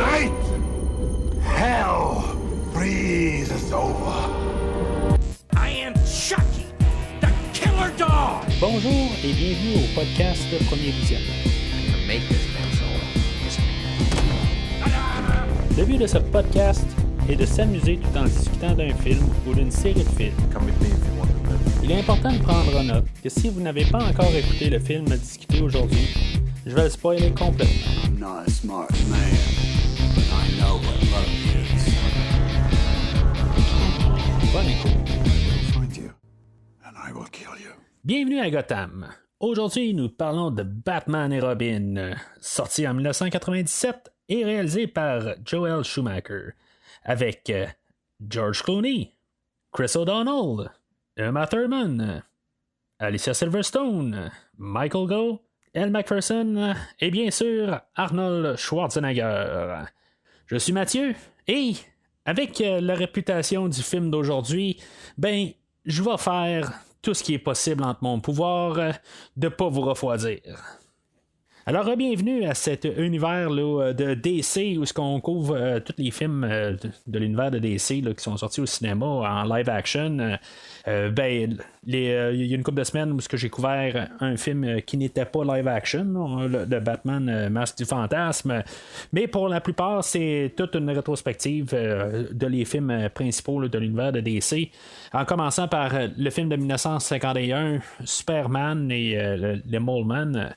Tonight, hell freezes over. I am Chucky, the killer dog! Bonjour et bienvenue au podcast Premier Visionnement. Le but de ce podcast est de s'amuser tout en discutant d'un film ou d'une série de films. Il est important de prendre note que si vous n'avez pas encore écouté le film à discuter aujourd'hui, je vais le spoiler complètement. I'm not a smart man, but I know what love is. Bonne écoute. I'll find you, and I will kill you. Bienvenue à Gotham. Aujourd'hui, nous parlons de Batman et Robin, sorti en 1997 et réalisé par Joel Schumacher, avec George Clooney, Chris O'Donnell, Uma Thurman, Alicia Silverstone, Michael Gough, Elle Macpherson et bien sûr Arnold Schwarzenegger. Je suis Mathieu et avec la réputation du film d'aujourd'hui, je vais faire tout ce qui est possible entre mon pouvoir de pas vous refroidir. Alors, bienvenue à cet univers là, de DC où on couvre tous les films de l'univers de DC là, qui sont sortis au cinéma en live action. Il y a une couple de semaines où j'ai couvert un film qui n'était pas live action, le Batman Masque du Fantasme. Mais pour la plupart, c'est toute une rétrospective de les films principaux là, de l'univers de DC. En commençant par le film de 1951, Superman et le Mole Man.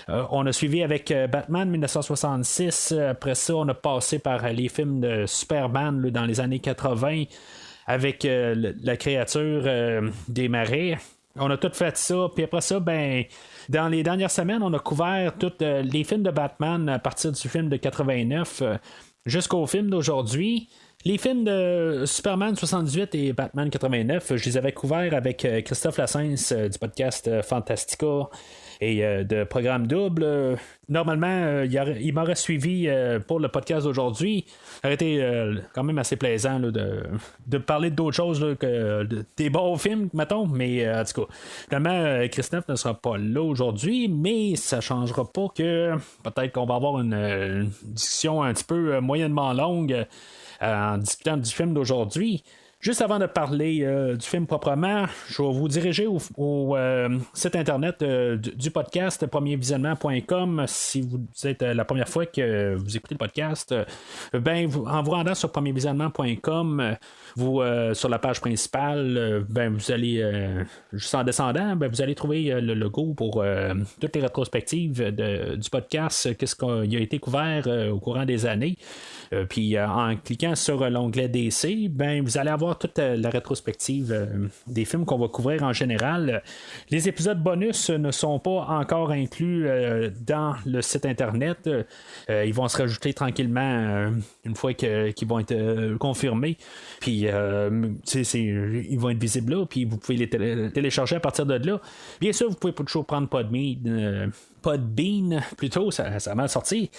On a suivi avec Batman 1966. Après ça, on a passé par les films de Superman là, dans les années 80 avec la créature des marais. On a tout fait ça. Puis après ça, dans les dernières semaines, on a couvert tous les films de Batman à partir du film de 89 jusqu'au film d'aujourd'hui. Les films de Superman 78 et Batman 89, je les avais couverts avec Christophe Lassens du podcast Fantastica et de Programme Double. Normalement, il m'aurait suivi pour le podcast d'aujourd'hui. Ça aurait été quand même assez plaisant là, de parler d'autres choses là, que des bons films, mettons. Mais en tout cas, finalement, Christophe ne sera pas là aujourd'hui, mais ça ne changera pas que peut-être qu'on va avoir une discussion un petit peu moyennement longue en discutant du film d'aujourd'hui. Juste avant de parler du film proprement, je vais vous diriger au site internet du podcast premiervisionnement.com. Si vous êtes la première fois que vous écoutez le podcast, en vous rendant sur premiervisionnement.com, sur la page principale, vous allez juste en descendant, vous allez trouver le logo pour toutes les rétrospectives du podcast, qu'est-ce qui a été couvert au courant des années. Puis en cliquant sur l'onglet DC, vous allez avoir toute la rétrospective des films qu'on va couvrir en général. Les épisodes bonus ne sont pas encore inclus dans le site internet. Ils vont se rajouter tranquillement une fois qu'ils vont être confirmés. Puis ils vont être visibles là, puis vous pouvez les télécharger à partir de là. Bien sûr, vous pouvez toujours prendre Podbean plutôt, ça a mal sorti,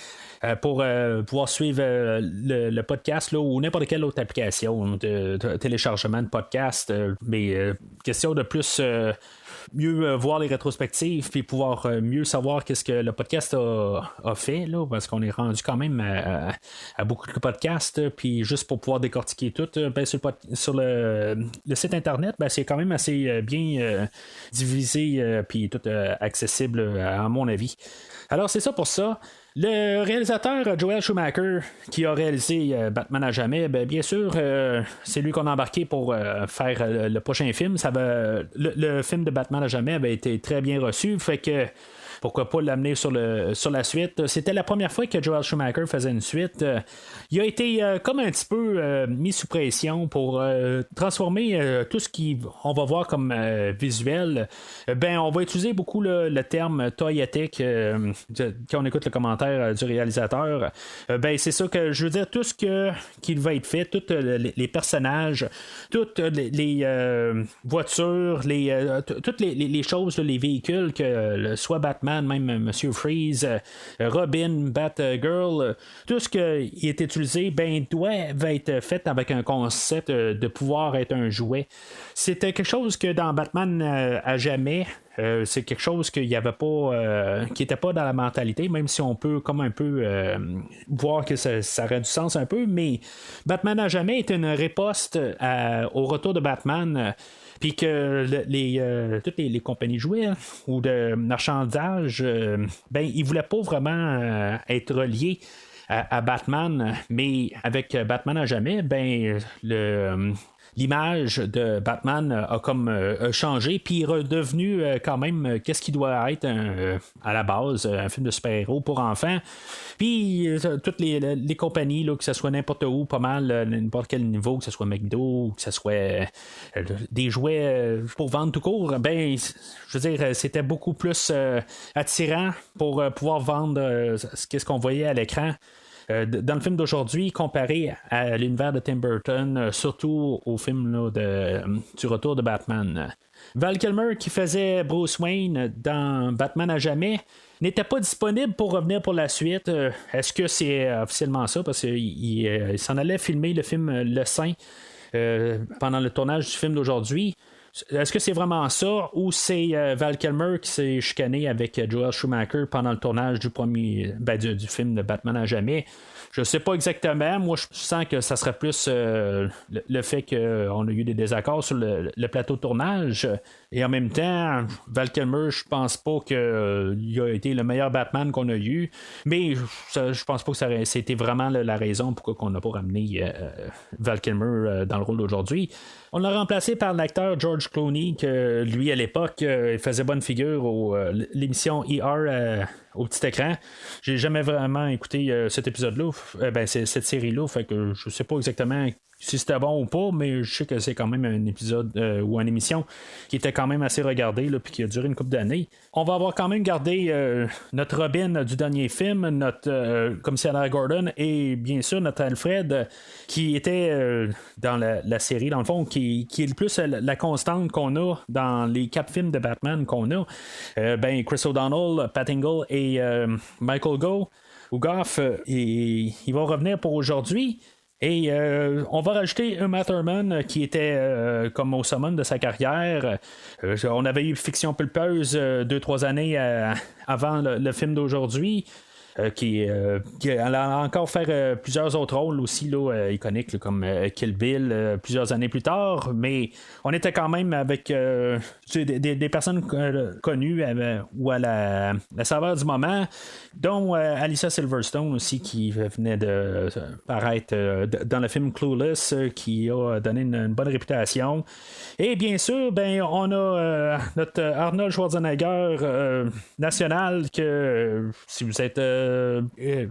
pour pouvoir suivre le podcast là, ou n'importe quelle autre application de téléchargement de podcast, mais question de plus mieux voir les rétrospectives puis pouvoir mieux savoir qu'est-ce que le podcast a fait là, parce qu'on est rendu quand même à beaucoup de podcasts, puis juste pour pouvoir décortiquer tout sur le site internet, c'est quand même assez bien divisé puis tout accessible à mon avis. Alors c'est ça pour ça. Le réalisateur Joel Schumacher, qui a réalisé Batman à jamais, bien sûr, c'est lui qu'on a embarqué pour faire le prochain film. Le film de Batman à jamais avait été très bien reçu, fait que pourquoi pas l'amener sur la suite. C'était la première fois que Joel Schumacher faisait une suite. Il a été comme un petit peu mis sous pression pour transformer tout ce qu'on va voir comme visuel. On va utiliser beaucoup le terme toyetic quand on écoute le commentaire du réalisateur. C'est ça que je veux dire, tout ce qui va être fait, tous les personnages, toutes les voitures, toutes les choses, les véhicules que soit Batman Batman, même Monsieur Freeze, Robin, Batgirl, tout ce qui est utilisé doit être fait avec un concept de pouvoir être un jouet. C'était quelque chose que dans Batman à jamais, c'est quelque chose qu'il n'y avait pas, qui n'était pas dans la mentalité, même si on peut comme un peu voir que ça aurait du sens un peu, mais Batman à jamais est une riposte au retour de Batman. Puis que toutes les compagnies de jouets ou de marchandage, ils voulaient pas vraiment être reliés à Batman, mais avec Batman à jamais, l'image de Batman a comme changé, puis est redevenu quand même qu'est-ce qui doit être à la base un film de super-héros pour enfants. Puis toutes les compagnies, là, que ce soit n'importe où, pas mal, n'importe quel niveau, que ce soit McDo, que ce soit des jouets pour vendre tout court, je veux dire, c'était beaucoup plus attirant pour pouvoir vendre ce qu'on voyait à l'écran. Dans le film d'aujourd'hui, comparé à l'univers de Tim Burton, surtout au film là, du retour de Batman. Val Kilmer, qui faisait Bruce Wayne dans Batman à jamais, n'était pas disponible pour revenir pour la suite. Est-ce que c'est officiellement ça? Parce qu'il s'en allait filmer le film Le Saint pendant le tournage du film d'aujourd'hui. Est-ce que c'est vraiment ça ou c'est Val Kilmer qui s'est chicané avec Joel Schumacher pendant le tournage du film de Batman à jamais? Je sais pas exactement. Moi, je sens que ça serait plus le fait qu'on a eu des désaccords sur le plateau de tournage. Et en même temps, Val Kilmer, je pense pas qu'il a été le meilleur Batman qu'on a eu. Mais je pense pas que c'était vraiment la raison pourquoi on n'a pas ramené Val Kilmer dans le rôle d'aujourd'hui. On l'a remplacé par l'acteur George Clooney, que lui, à l'époque, il faisait bonne figure l'émission ER au petit écran. J'ai jamais vraiment écouté cet épisode-là, cette série-là, fait que je sais pas exactement si c'était bon ou pas, mais je sais que c'est quand même un épisode ou une émission qui était quand même assez regardée puis qui a duré une couple d'années. On va avoir quand même gardé notre Robin du dernier film, notre commissaire Gordon et bien sûr notre Alfred qui était dans la série dans le fond, qui est le plus la constante qu'on a dans les 4 films de Batman qu'on a. Chris O'Donnell, Pat Hingle et Michael Gough, il va revenir pour aujourd'hui. Et on va rajouter Uma Thurman qui était comme au summum de sa carrière. On avait eu Fiction pulpeuse 2-3 années avant le film d'aujourd'hui. Qui a encore fait plusieurs autres rôles aussi là, iconiques là, comme Kill Bill plusieurs années plus tard, mais on était quand même avec des personnes connues ou à la saveur du moment, dont Alicia Silverstone aussi qui venait de paraître dans le film Clueless qui a donné une bonne réputation. Et bien sûr, on a notre Arnold Schwarzenegger national que si vous êtes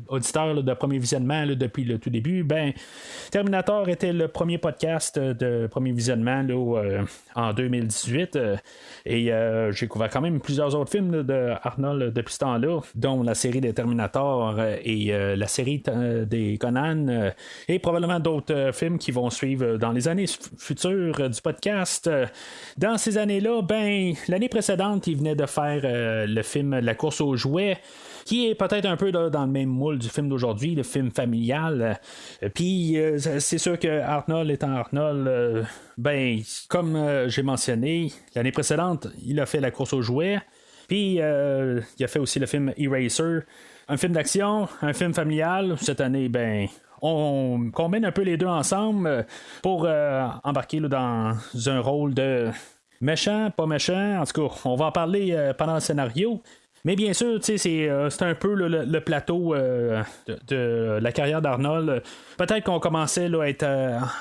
auditeur là, de premier visionnement là, depuis le tout début, Terminator était le premier podcast de premier visionnement là, en 2018 et j'ai couvert quand même plusieurs autres films là, de Arnold depuis ce temps-là, dont la série des Terminator et la série des Conan et probablement d'autres films qui vont suivre dans les années futures du podcast. Dans ces années-là, l'année précédente, il venait de faire le film La course aux jouets, qui est peut-être un peu dans le même moule du film d'aujourd'hui, le film familial. Puis c'est sûr que Arnold étant Arnold, comme j'ai mentionné, l'année précèdente, il a fait La course aux jouets. Puis il a fait aussi le film Eraser, un film d'action, un film familial. Cette année, on combine un peu les deux ensemble pour embarquer là, dans un rôle de méchant, pas méchant. En tout cas, on va en parler pendant le scénario. Mais bien sûr, c'est un peu le plateau de la carrière d'Arnold. Peut-être qu'on commençait là, à être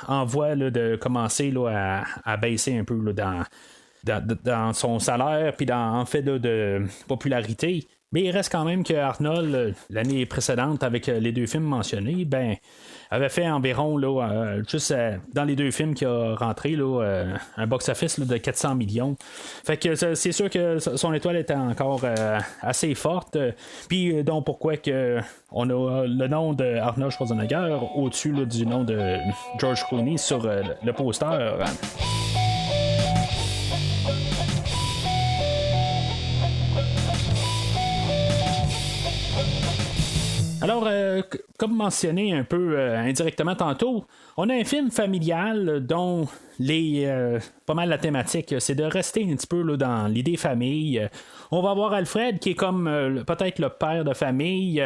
en voie là, de commencer là, à baisser un peu là, dans son salaire puis en fait là, de popularité. Mais il reste quand même que Arnold, l'année précédente, avec les 2 films mentionnés, avait fait environ, là, juste dans les 2 films qui a rentré, là, un box-office là, de 400 millions. Fait que c'est sûr que son étoile était encore assez forte. Puis donc pourquoi que on a le nom de Arnold Schwarzenegger au-dessus là, du nom de George Clooney sur le poster. Alors, comme mentionné un peu indirectement tantôt, on a un film familial dont pas mal la thématique, c'est de rester un petit peu là, dans l'idée famille. On va avoir Alfred qui est comme peut-être le père de famille,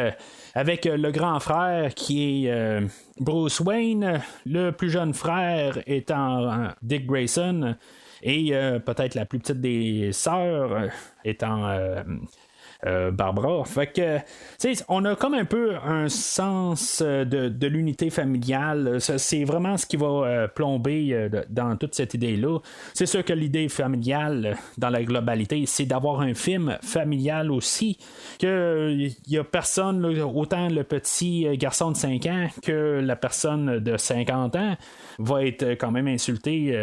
avec le grand frère qui est Bruce Wayne, le plus jeune frère étant Dick Grayson, et peut-être la plus petite des sœurs étant Barbara. Fait que, on a comme un peu un sens de l'unité familiale. C'est vraiment ce qui va plomber dans toute cette idée-là. C'est sûr que l'idée familiale, dans la globalité, c'est d'avoir un film familial aussi. Il n'y a personne, là, autant le petit garçon de 5 ans que la personne de 50 ans va être quand même insulté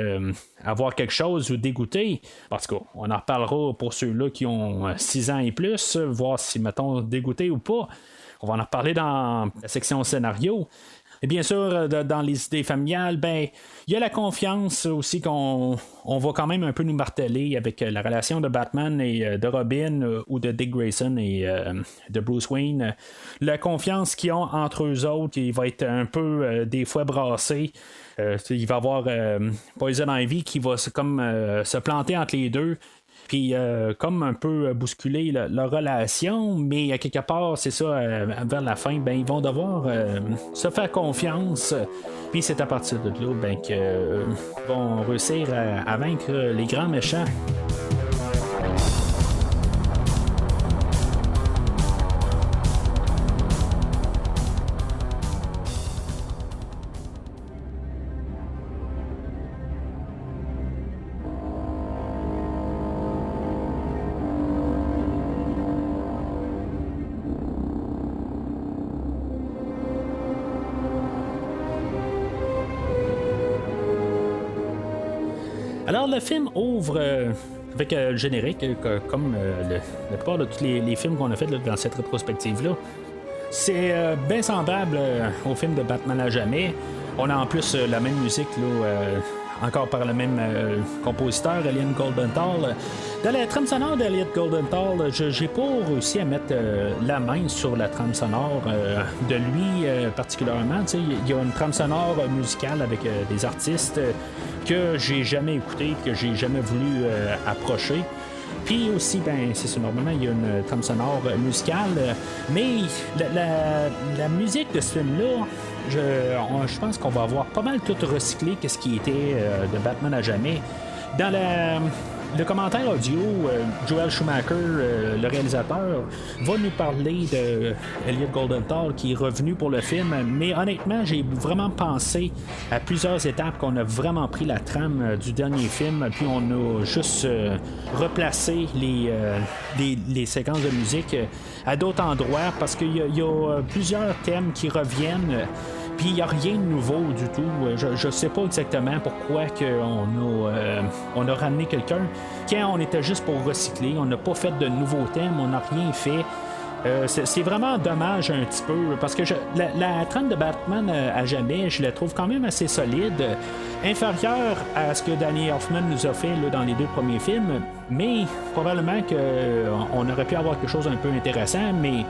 à voir quelque chose ou dégoûté. Parce qu'on en reparlera pour ceux-là qui ont 6 ans et plus, voir si, mettons, dégoûté ou pas. On va en reparler dans la section scénario. Et bien sûr, dans les idées familiales, ben, il y a la confiance aussi qu'on va quand même un peu nous marteler avec la relation de Batman et de Robin ou de Dick Grayson et de Bruce Wayne. La confiance qu'ils ont entre eux autres, il va être un peu des fois brassé. Il va y avoir Poison Ivy qui va se planter entre les deux. Puis comme un peu bousculer leur relation, mais à quelque part, c'est ça, vers la fin, ben, ils vont devoir se faire confiance. Puis c'est à partir de là ben, qu'ils vont réussir à vaincre les grands méchants. Alors, le film ouvre avec le générique, comme la plupart de tous les films qu'on a fait là, dans cette rétrospective-là. C'est bien semblable au film de Batman à jamais. On a en plus la même musique, là, encore par le même compositeur, Elliot Goldenthal. Dans la trame sonore d'Elliot Goldenthal, j'ai pas réussi à mettre la main sur la trame sonore de lui particulièrement. Il y a une trame sonore musicale avec des artistes que j'ai jamais écouté, que j'ai jamais voulu approcher. Puis aussi, ben, c'est ça, normalement, il y a une trame sonore musicale, mais la musique de ce film-là, je pense qu'on va avoir pas mal tout recyclé qu'est-ce qui était de Batman à jamais. Dans le commentaire audio, Joel Schumacher, le réalisateur, va nous parler de Elliot Goldenthal qui est revenu pour le film, mais honnêtement, j'ai vraiment pensé à plusieurs étapes qu'on a vraiment pris la trame du dernier film, puis on a juste replacé les séquences de musique à d'autres endroits parce qu'il y a plusieurs thèmes qui reviennent. Puis il n'y a rien de nouveau du tout. Je ne sais pas exactement pourquoi on a ramené quelqu'un. Quand on était juste pour recycler, on n'a pas fait de nouveaux thèmes, on n'a rien fait. C'est vraiment dommage un petit peu parce que la trame de Batman à jamais, je la trouve quand même assez solide, inférieure à ce que Danny Elfman nous a fait là, dans les 2 premiers films, mais probablement qu'on aurait pu avoir quelque chose un peu intéressant, mais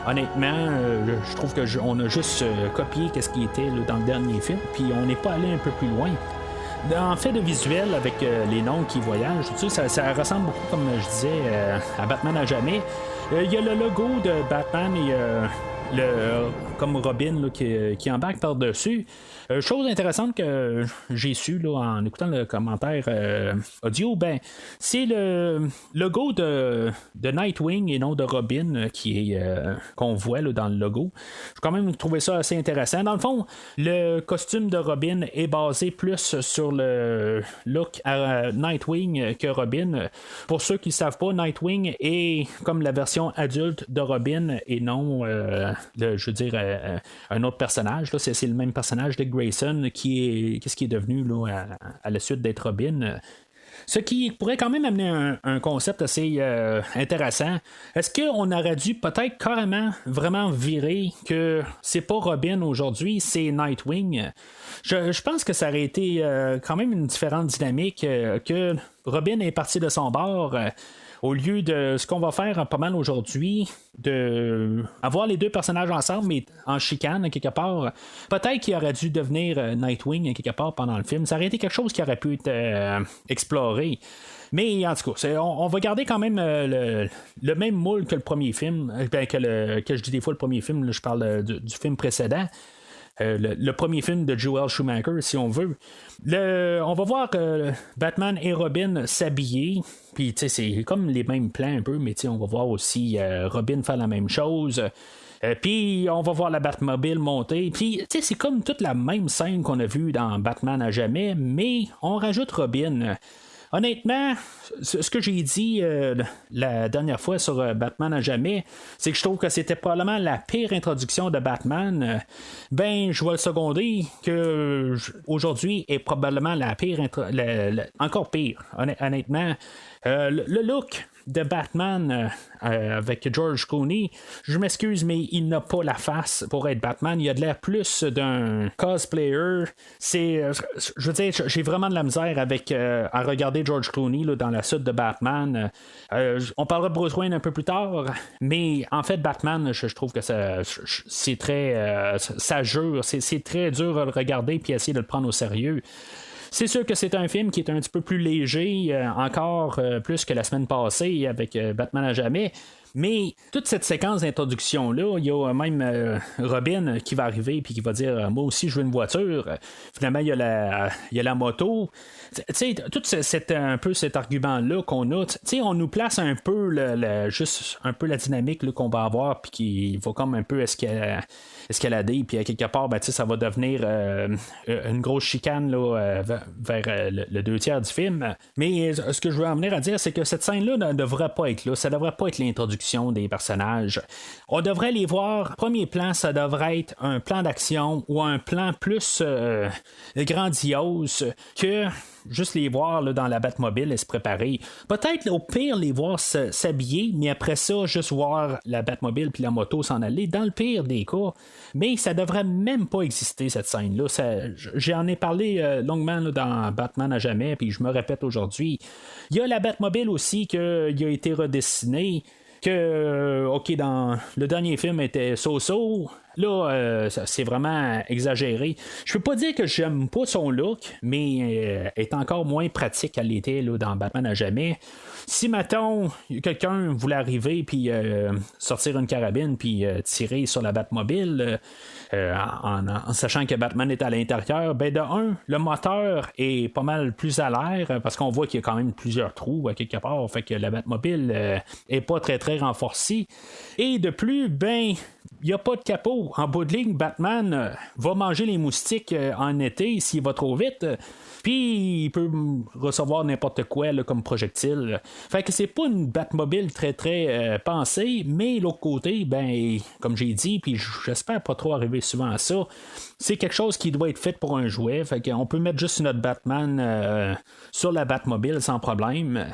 honnêtement, je trouve qu'on a juste copié ce qui était là, dans le dernier film, puis on n'est pas allé un peu plus loin. En fait de visuel, avec les noms qui voyagent, tu sais, ça ressemble beaucoup, comme je disais, à Batman à jamais. Il y a le logo de Batman et comme Robin là, qui embarque par-dessus. Chose intéressante que j'ai su là, en écoutant le commentaire audio, ben c'est le logo de Nightwing et non de Robin qui est qu'on voit là, dans le logo. J'ai quand même trouvé ça assez intéressant. Dans le fond, le costume de Robin est basé plus sur le look à Nightwing que Robin. Pour ceux qui ne savent pas, Nightwing est comme la version adulte de Robin et non je veux dire un autre personnage. Là. C'est le même personnage de Grayson qu'est-ce qui est devenu là, à la suite d'être Robin. Ce qui pourrait quand même amener un concept assez intéressant. Est-ce qu'on aurait dû peut-être carrément vraiment virer que c'est pas Robin aujourd'hui, c'est Nightwing? Je pense que ça aurait été quand même une différente dynamique que Robin est parti de son bord. au lieu de ce qu'on va faire pas mal aujourd'hui, de avoir les deux personnages ensemble, mais en chicane, quelque part, peut-être qu'il aurait dû devenir Nightwing, quelque part, pendant le film. Ça aurait été quelque chose qui aurait pu être exploré. Mais en tout cas, on va garder quand même le même moule que le premier film. Que je dis des fois le premier film, là, je parle du film précédent. Le premier film de Joel Schumacher, si on veut. On va voir Batman et Robin s'habiller. Puis, tu sais, c'est comme les mêmes plans un peu, mais on va voir aussi Robin faire la même chose. Puis, on va voir la Batmobile monter. Puis, tu sais, c'est comme toute la même scène qu'on a vue dans Batman à jamais, mais on rajoute Robin. Honnêtement, ce que j'ai dit la dernière fois sur Batman à jamais, c'est que je trouve que c'était probablement la pire introduction de Batman. Je vais le seconder que aujourd'hui est probablement la pire, encore pire, honnêtement. Le look de Batman avec George Clooney, je m'excuse, mais il n'a pas la face pour être Batman. Il a de l'air plus d'un cosplayer. Je veux dire, j'ai vraiment de la misère avec à regarder George Clooney là, dans la suite de Batman. On parlera de Bruce Wayne un peu plus tard, mais en fait, Batman, je trouve que c'est très ça jure, c'est très dur à le regarder puis essayer de le prendre au sérieux. C'est sûr que c'est un film qui est un petit peu plus léger, encore plus que la semaine passée avec Batman à jamais. Mais toute cette séquence d'introduction-là, il y a même Robin qui va arriver et qui va dire moi aussi je veux une voiture. Finalement, il y a la moto. Tu sais, tout un peu cet argument-là qu'on a, on nous place un peu juste un peu la dynamique là, qu'on va avoir puis qui va comme un peu escalader puis à quelque part ça va devenir une grosse chicane là, vers le 2/3 du film. Mais ce que je veux en venir à dire, c'est que cette scène-là ne devrait pas être là. Ça devrait pas être l'introduction des personnages. On devrait les voir. Premier plan, ça devrait être un plan d'action ou un plan plus grandiose que juste les voir là, dans la Batmobile et se préparer. Peut-être là, au pire les voir s'habiller, mais après ça, juste voir la Batmobile puis la moto s'en aller, dans le pire des cas. Mais ça devrait même pas exister, cette scène-là. J'en ai parlé longuement là, dans Batman à jamais, puis je me répète aujourd'hui. Il y a la Batmobile aussi qui a été redessinée. OK, dans le dernier film était so-so. Là, c'est vraiment exagéré. Je peux pas dire que j'aime pas son look, mais est encore moins pratique qu'elle l'était là, dans Batman à jamais. Si, mettons, quelqu'un voulait arriver puis sortir une carabine puis tirer sur la Batmobile en sachant que Batman est à l'intérieur, de un, le moteur est pas mal plus à l'air parce qu'on voit qu'il y a quand même plusieurs trous à quelque part, fait que la Batmobile est pas très très renforcée. Et de plus, il n'y a pas de capot. En bout de ligne, Batman va manger les moustiques en été s'il va trop vite. Puis il peut recevoir n'importe quoi là, comme projectile. Fait que c'est pas une Batmobile très très pensée, mais l'autre côté, comme j'ai dit, puis j'espère pas trop arriver souvent à ça, c'est quelque chose qui doit être fait pour un jouet. Fait qu'on peut mettre juste notre Batman sur la Batmobile sans problème.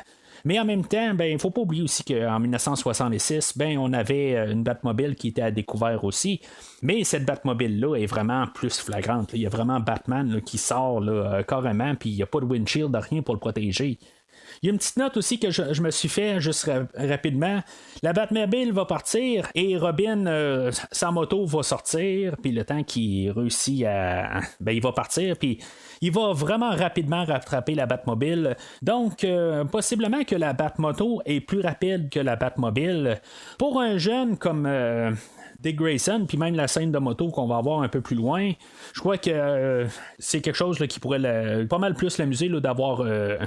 Mais en même temps, il ne faut pas oublier aussi qu'en 1966, on avait une Batmobile qui était à découvert aussi. Mais cette Batmobile-là est vraiment plus flagrante. Il y a vraiment Batman là, qui sort là, carrément, puis il n'y a pas de windshield, rien pour le protéger. Il y a une petite note aussi que je me suis fait juste rapidement. La Batmobile va partir et Robin, sa moto va sortir, puis le temps qu'il réussit à... il va partir, puis il va vraiment rapidement rattraper la Batmobile. Donc, possiblement que la Batmoto est plus rapide que la Batmobile. Pour un jeune comme... Dick Grayson, puis même la scène de moto qu'on va avoir un peu plus loin, je crois que c'est quelque chose là, qui pourrait pas mal plus l'amuser là, d'avoir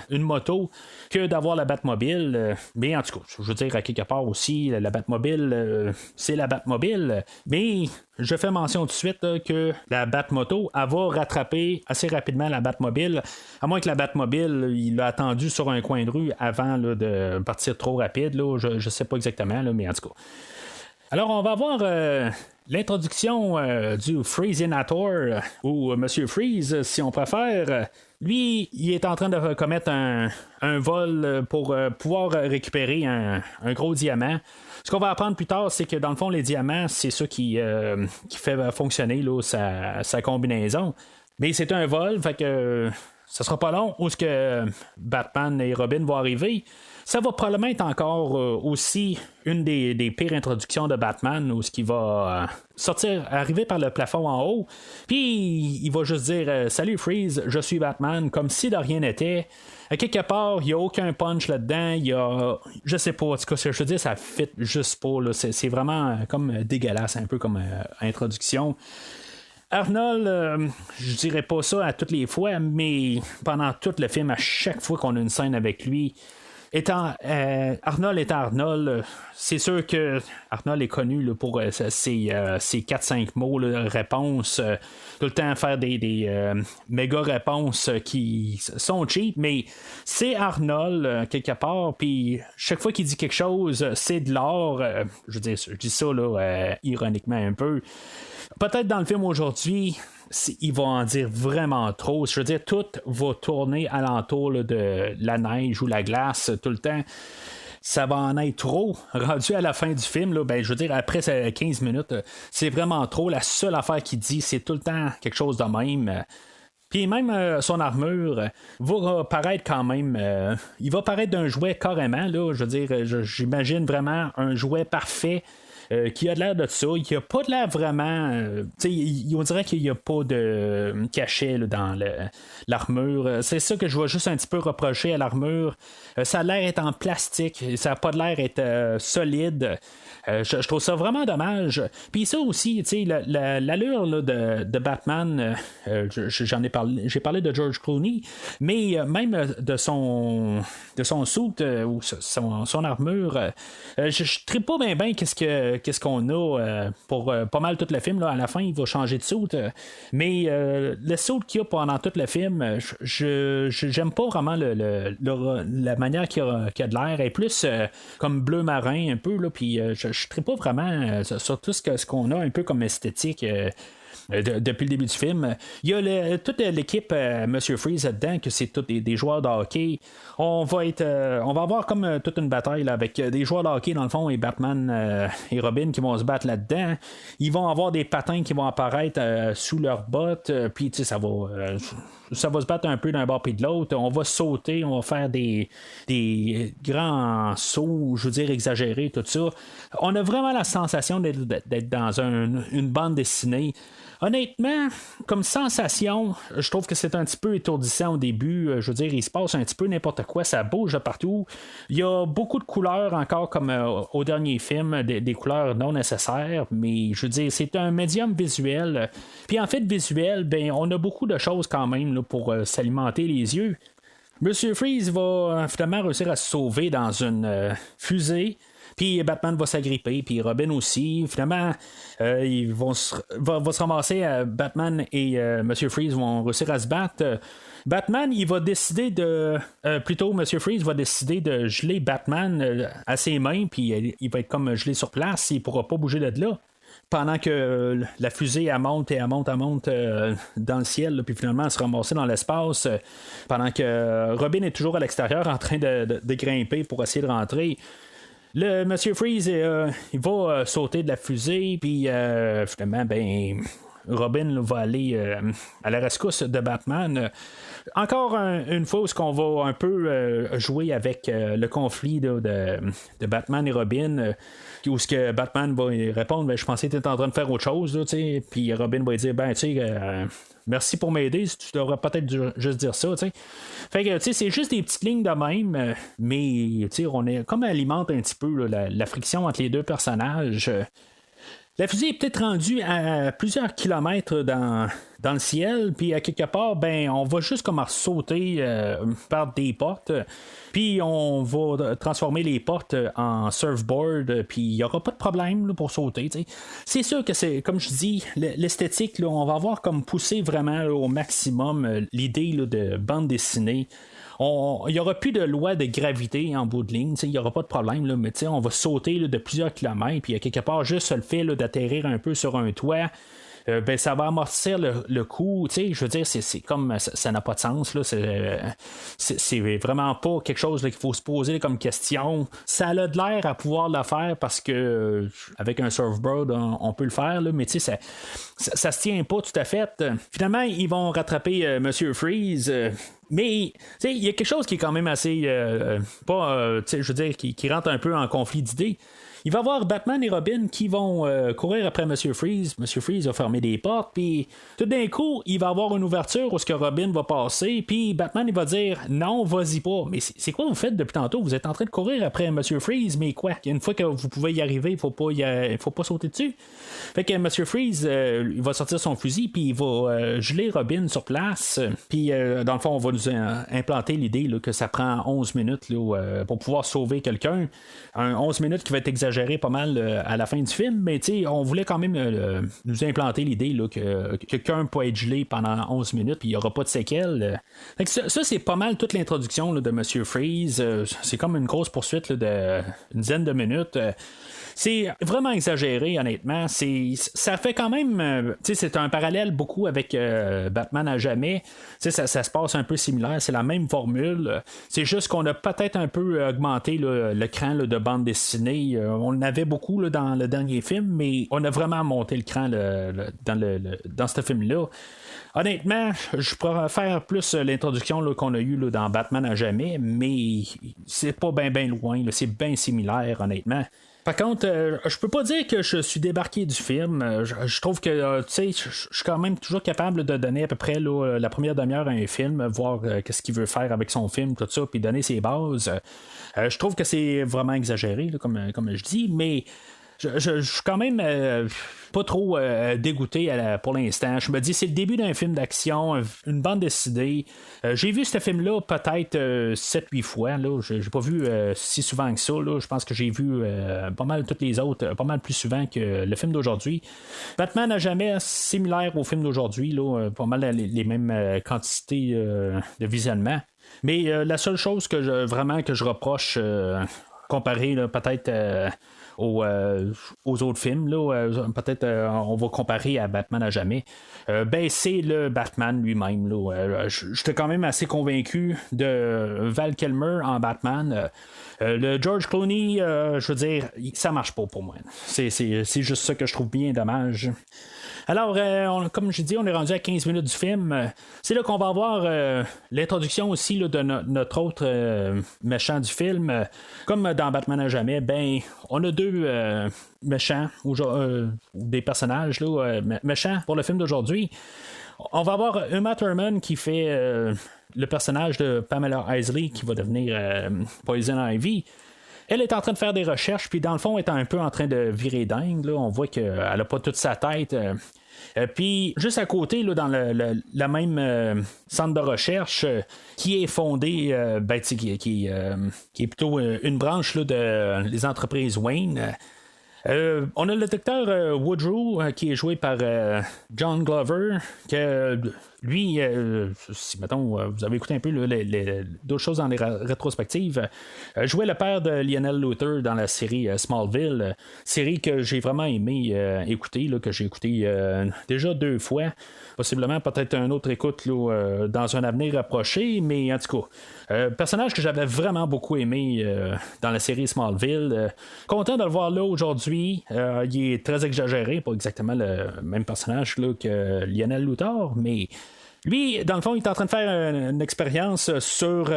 une moto que d'avoir la Batmobile. Mais en tout cas, je veux dire, à quelque part aussi, la Batmobile, c'est la Batmobile. Mais je fais mention tout de suite là, que la Batmoto, elle va rattraper assez rapidement la Batmobile, à moins que la Batmobile, il l'a attendu sur un coin de rue avant là, de partir trop rapide. Là, je sais pas exactement, là, mais en tout cas. Alors, on va voir l'introduction du Freezinator, ou Monsieur Freeze, si on préfère. Lui, il est en train de commettre un vol pour pouvoir récupérer un gros diamant. Ce qu'on va apprendre plus tard, c'est que dans le fond, les diamants, c'est ça qui fait fonctionner là, sa combinaison. Mais c'est un vol, fait que ça sera pas long où ce que Batman et Robin vont arriver. Ça va probablement être encore aussi une des pires introductions de Batman où ce qui va arriver par le plafond en haut. Puis il va juste dire salut Freeze, je suis Batman, comme si de rien n'était. À quelque part, il n'y a aucun punch là-dedans. Il y a. Je sais pas, en tout cas, ce que je veux dire, ça fit juste pas. Là. C'est vraiment comme dégueulasse, un peu comme introduction. Arnold, je dirais pas ça à toutes les fois, mais pendant tout le film, à chaque fois qu'on a une scène avec lui, Arnold étant Arnold, c'est sûr que Arnold est connu là, pour ses 4-5 mots, là, réponses, tout le temps faire des méga réponses qui sont cheap, mais c'est Arnold quelque part, puis chaque fois qu'il dit quelque chose, c'est de l'or. Je dis ça là, ironiquement un peu. Peut-être dans le film aujourd'hui, il va en dire vraiment trop. Je veux dire, tout va tourner alentour là, de la neige ou la glace tout le temps. Ça va en être trop. Rendu à la fin du film, là, ben, je veux dire, après 15 minutes, c'est vraiment trop. La seule affaire qu'il dit, c'est tout le temps quelque chose de même. Puis même son armure va paraître quand même. Il va paraître d'un jouet carrément. Là, je veux dire, j'imagine vraiment un jouet parfait. Qui a de l'air de ça, il n'y a pas de l'air vraiment. On dirait qu'il n'y a pas de cachet là, dans l'armure. C'est ça que je vois juste un petit peu reprocher à l'armure. Ça a l'air d'être en plastique, ça n'a pas de l'air d'être solide. Je trouve ça vraiment dommage. Puis ça aussi, l'allure là, de Batman, j'ai parlé de George Clooney, mais même de son suit ou son armure, je ne tripe pas bien qu'est-ce qu'on a pour pas mal tout le film. Là, à la fin, il va changer de suit. Mais le suit qu'il y a pendant tout le film, j'aime pas vraiment la manière qu'il a de l'air. Elle est plus comme bleu marin un peu. Puis je ne tripe pas vraiment sur tout ce qu'on a un peu comme esthétique. Depuis le début du film. Il y a toute l'équipe Monsieur Freeze là-dedans, que c'est tous des joueurs de hockey. On va avoir comme toute une bataille là, avec des joueurs de hockey dans le fond et Batman et Robin qui vont se battre là-dedans. Ils vont avoir des patins qui vont apparaître sous leurs bottes, puis tu sais, ça va se battre un peu d'un bord puis de l'autre. On va sauter, on va faire des grands sauts, je veux dire exagérés, tout ça. On a vraiment la sensation d'être dans une bande dessinée. Honnêtement, comme sensation, je trouve que c'est un petit peu étourdissant au début. Je veux dire, il se passe un petit peu n'importe quoi, ça bouge de partout. Il y a beaucoup de couleurs encore comme au dernier film, des couleurs non nécessaires, mais je veux dire, c'est un médium visuel. Puis en fait, visuel, ben, on a beaucoup de choses quand même là, pour s'alimenter les yeux. Monsieur Freeze va finalement réussir à se sauver dans une fusée. Puis Batman va s'agripper, puis Robin aussi. Finalement, ils vont se ramasser. Batman et Monsieur Freeze vont réussir à se battre. Batman, il va décider plutôt, Monsieur Freeze va décider de geler Batman à ses mains, puis il va être comme gelé sur place. Il ne pourra pas bouger de là. Pendant que la fusée elle monte dans le ciel, là, puis finalement elle se ramasse dans l'espace, pendant que Robin est toujours à l'extérieur en train de grimper pour essayer de rentrer. Le Monsieur Freeze, il va sauter de la fusée, puis finalement, ben, Robin là, va aller à la rescousse de Batman. Encore une fois, où on va un peu jouer avec le conflit là, de Batman et Robin, où ce que Batman va répondre, ben, je pensais que tu étais en train de faire autre chose, puis Robin va dire, ben, tu sais, merci pour m'aider, tu devrais peut-être juste dire ça, tu sais. Fait que, tu sais, c'est juste des petites lignes de même, mais, tu sais, on est comme alimente un petit peu là, la friction entre les deux personnages. La fusée est peut-être rendue à plusieurs kilomètres dans le ciel, puis à quelque part, ben, on va juste comme sauter par des portes, puis on va transformer les portes en surfboard, puis il n'y aura pas de problème là, pour sauter. T'sais. C'est sûr que c'est, comme je dis, l'esthétique, là, on va avoir comme poussé vraiment là, au maximum l'idée là, de bande dessinée. Il n'y aura plus de loi de gravité en bout de ligne, il n'y aura pas de problème, là, mais on va sauter là, de plusieurs kilomètres, puis à quelque part, juste le fait là, d'atterrir un peu sur un toit, ben, ça va amortir le coup. Je veux dire, c'est comme ça n'a pas de sens. Là, c'est vraiment pas quelque chose là, qu'il faut se poser comme question. Ça a de l'air à pouvoir le faire parce que avec un surfboard, on peut le faire, là, mais ça se tient pas tout à fait. Finalement, ils vont rattraper Monsieur Freeze. Mais il y a quelque chose qui est quand même assez je veux dire qui rentre un peu en conflit d'idées. Il va y avoir Batman et Robin qui vont courir après Monsieur Freeze. Monsieur Freeze va fermer des portes, puis tout d'un coup, il va y avoir une ouverture où ce que Robin va passer, puis Batman il va dire non, vas-y pas. Mais c'est quoi vous faites depuis tantôt? Vous êtes en train de courir après Monsieur Freeze, mais quoi? Une fois que vous pouvez y arriver, il faut pas sauter dessus. Fait que Monsieur Freeze, il va sortir son fusil, puis il va geler Robin sur place. Puis dans le fond, on va nous implanter l'idée là, que ça prend 11 minutes là, pour pouvoir sauver quelqu'un. 11 minutes qui va être exagéré pas mal à la fin du film, mais on voulait quand même nous implanter l'idée là, que quelqu'un peut être gelé pendant 11 minutes puis il n'y aura pas de séquelles. Fait que ça, c'est pas mal toute l'introduction là, de Monsieur Freeze. C'est comme une grosse poursuite là, de une dizaine de minutes. C'est vraiment exagéré, honnêtement. Ça fait quand même... c'est un parallèle beaucoup avec Batman à jamais. Ça se passe un peu similaire. C'est la même formule. C'est juste qu'on a peut-être un peu augmenté le cran là, de bande dessinée. On en avait beaucoup là, dans le dernier film, mais on a vraiment monté le cran dans ce film-là. Honnêtement, je pourrais faire plus l'introduction là, qu'on a eue là, dans Batman à jamais, mais c'est pas bien loin. Là. C'est bien similaire, honnêtement. Par contre, je peux pas dire que je suis débarqué du film. Je trouve que je suis quand même toujours capable de donner à peu près là, la première demi-heure à un film, voir qu'est-ce qu'il veut faire avec son film, tout ça, puis donner ses bases. Je trouve que c'est vraiment exagéré, là, comme je dis, mais je suis quand même pas trop dégoûté pour l'instant. Je me dis, c'est le début d'un film d'action, une bande dessinée. J'ai vu ce film-là peut-être 7-8 fois. Là. J'ai pas vu si souvent que ça. Là. Je pense que j'ai vu pas mal toutes les autres, pas mal plus souvent que le film d'aujourd'hui. Batman n'a jamais similaire au film d'aujourd'hui. Là, pas mal les mêmes quantités de visionnement. Mais la seule chose que je reproche comparé là, peut-être aux autres films, là, peut-être on va comparer à Batman à jamais, c'est le Batman lui-même. J'étais quand même assez convaincu de Val Kilmer en Batman. Le George Clooney, je veux dire, ça marche pas pour moi. C'est juste ça que je trouve bien dommage. Alors, comme je dis, on est rendu à 15 minutes du film. C'est là qu'on va avoir l'introduction aussi là, de notre autre méchant du film. Comme dans Batman à jamais, on a deux méchants, ou des personnages là, méchants pour le film d'aujourd'hui. On va avoir Uma Thurman qui fait le personnage de Pamela Isley qui va devenir Poison Ivy. Elle est en train de faire des recherches, puis dans le fond, elle est un peu en train de virer dingue. Là. On voit qu'elle n'a pas toute sa tête. Puis, juste à côté, là, dans la même centre de recherche qui est fondé, qui est plutôt une branche là, de les entreprises Wayne. On a le docteur Woodrow qui est joué par John Glover, que lui, si mettons, vous avez écouté un peu d'autres choses dans les rétrospectives, jouait le père de Lionel Luthor dans la série Smallville, série que j'ai vraiment aimé écouter, là, que j'ai écouté déjà 2 fois, possiblement peut-être un autre écoute là, dans un avenir approché, mais en tout cas, personnage que j'avais vraiment beaucoup aimé dans la série Smallville. Content de le voir là aujourd'hui. Il est très exagéré, pas exactement le même personnage là, que Lionel Luthor, mais lui, dans le fond, il est en train de faire une expérience sur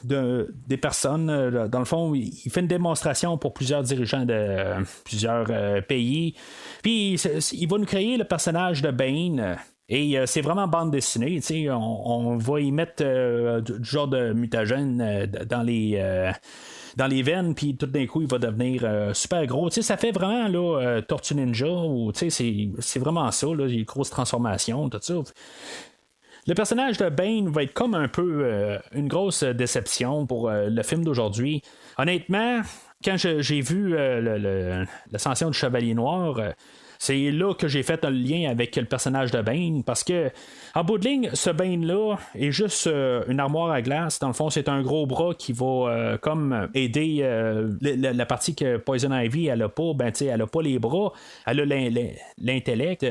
des personnes. Dans le fond, il fait une démonstration pour plusieurs dirigeants de plusieurs pays. Puis, il va nous créer le personnage de Bane. Et c'est vraiment bande dessinée. On va y mettre du genre de mutagène dans les veines, puis tout d'un coup, il va devenir super gros. Ça fait vraiment là, Tortue Ninja, ou c'est vraiment ça, là, les grosses transformations, tout ça. Le personnage de Bane va être comme un peu une grosse déception pour le film d'aujourd'hui. Honnêtement, quand j'ai vu l'ascension du Chevalier Noir, c'est là que j'ai fait un lien avec le personnage de Bane, parce que en bout de ligne, ce Bane-là est juste une armoire à glace. Dans le fond, c'est un gros bras qui va comme aider la partie que Poison Ivy elle a pas. Elle a pas les bras, elle a l'intellect,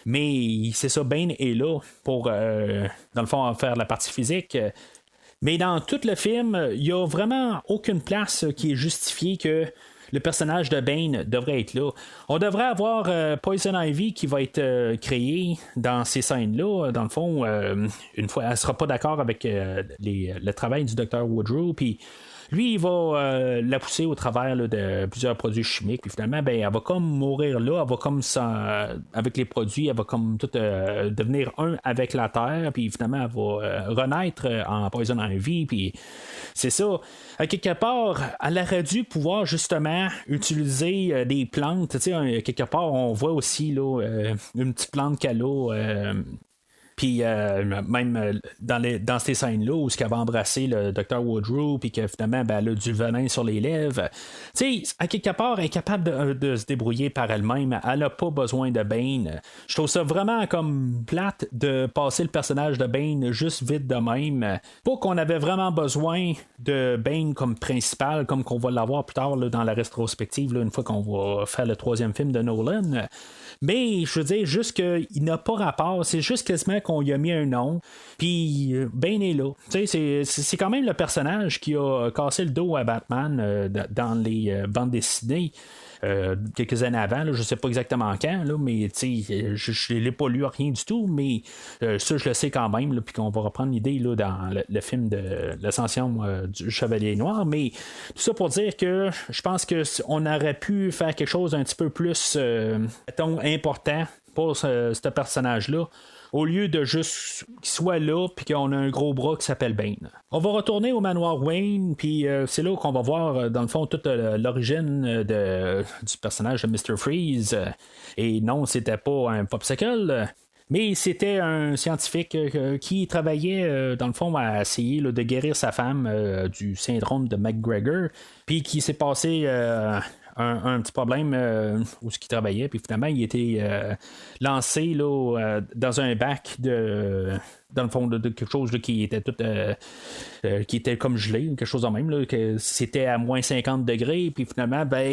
mais c'est ça, Bane est là pour dans le fond faire la partie physique. Mais dans tout le film, il n'y a vraiment aucune place qui est justifiée que le personnage de Bane devrait être là. On devrait avoir Poison Ivy qui va être créé dans ces scènes-là. Dans le fond, une fois, elle sera pas d'accord avec le travail du Dr. Woodrow, puis lui, il va la pousser au travers là, de plusieurs produits chimiques. Puis finalement, ben, elle va comme mourir là. Elle va comme ça, avec les produits, elle va comme tout devenir un avec la terre. Puis finalement, elle va renaître en Poison Ivy. Puis c'est ça. À quelque part, elle aurait dû pouvoir justement utiliser des plantes. Tu sais, quelque part, on voit aussi là, une petite plante qu'elle a. Puis même dans ces scènes-là où elle va embrasser le Dr. Woodrow, puis que finalement ben, elle a du venin sur les lèvres. Tu sais, à quelque part, elle est capable de se débrouiller par elle-même. Elle n'a pas besoin de Bane. Je trouve ça vraiment comme plate de passer le personnage de Bane juste vite de même. Pas qu'on avait vraiment besoin de Bane comme principal, comme qu'on va l'avoir plus tard là, dans la rétrospective, là, une fois qu'on va faire le 3e film de Nolan. Mais je veux dire, juste qu'il n'a pas rapport, c'est juste quasiment qu'on lui a mis un nom, puis Bane est là. Tu sais, c'est quand même le personnage qui a cassé le dos à Batman dans les bandes dessinées. Quelques années avant, là, je sais pas exactement quand, là, mais je ne l'ai pas lu rien du tout, mais ça je le sais quand même, là, puis qu'on va reprendre l'idée là, dans le film de l'ascension du Chevalier Noir, mais tout ça pour dire que je pense qu'on aurait pu faire quelque chose un petit peu plus important pour ce personnage-là, au lieu de juste qu'il soit là puis qu'on a un gros bras qui s'appelle Bane. On va retourner au manoir Wayne, puis c'est là qu'on va voir dans le fond toute l'origine du personnage de Mr. Freeze. Et non, c'était pas un popsicle, mais c'était un scientifique qui travaillait dans le fond à essayer là, de guérir sa femme du syndrome de McGregor, puis qui s'est passé un petit problème où ce qu'il travaillait, puis finalement il était lancé là, dans un bac dans le fond de quelque chose là, qui était tout qui était comme gelé, quelque chose de même là, que c'était à moins 50 degrés, puis finalement ben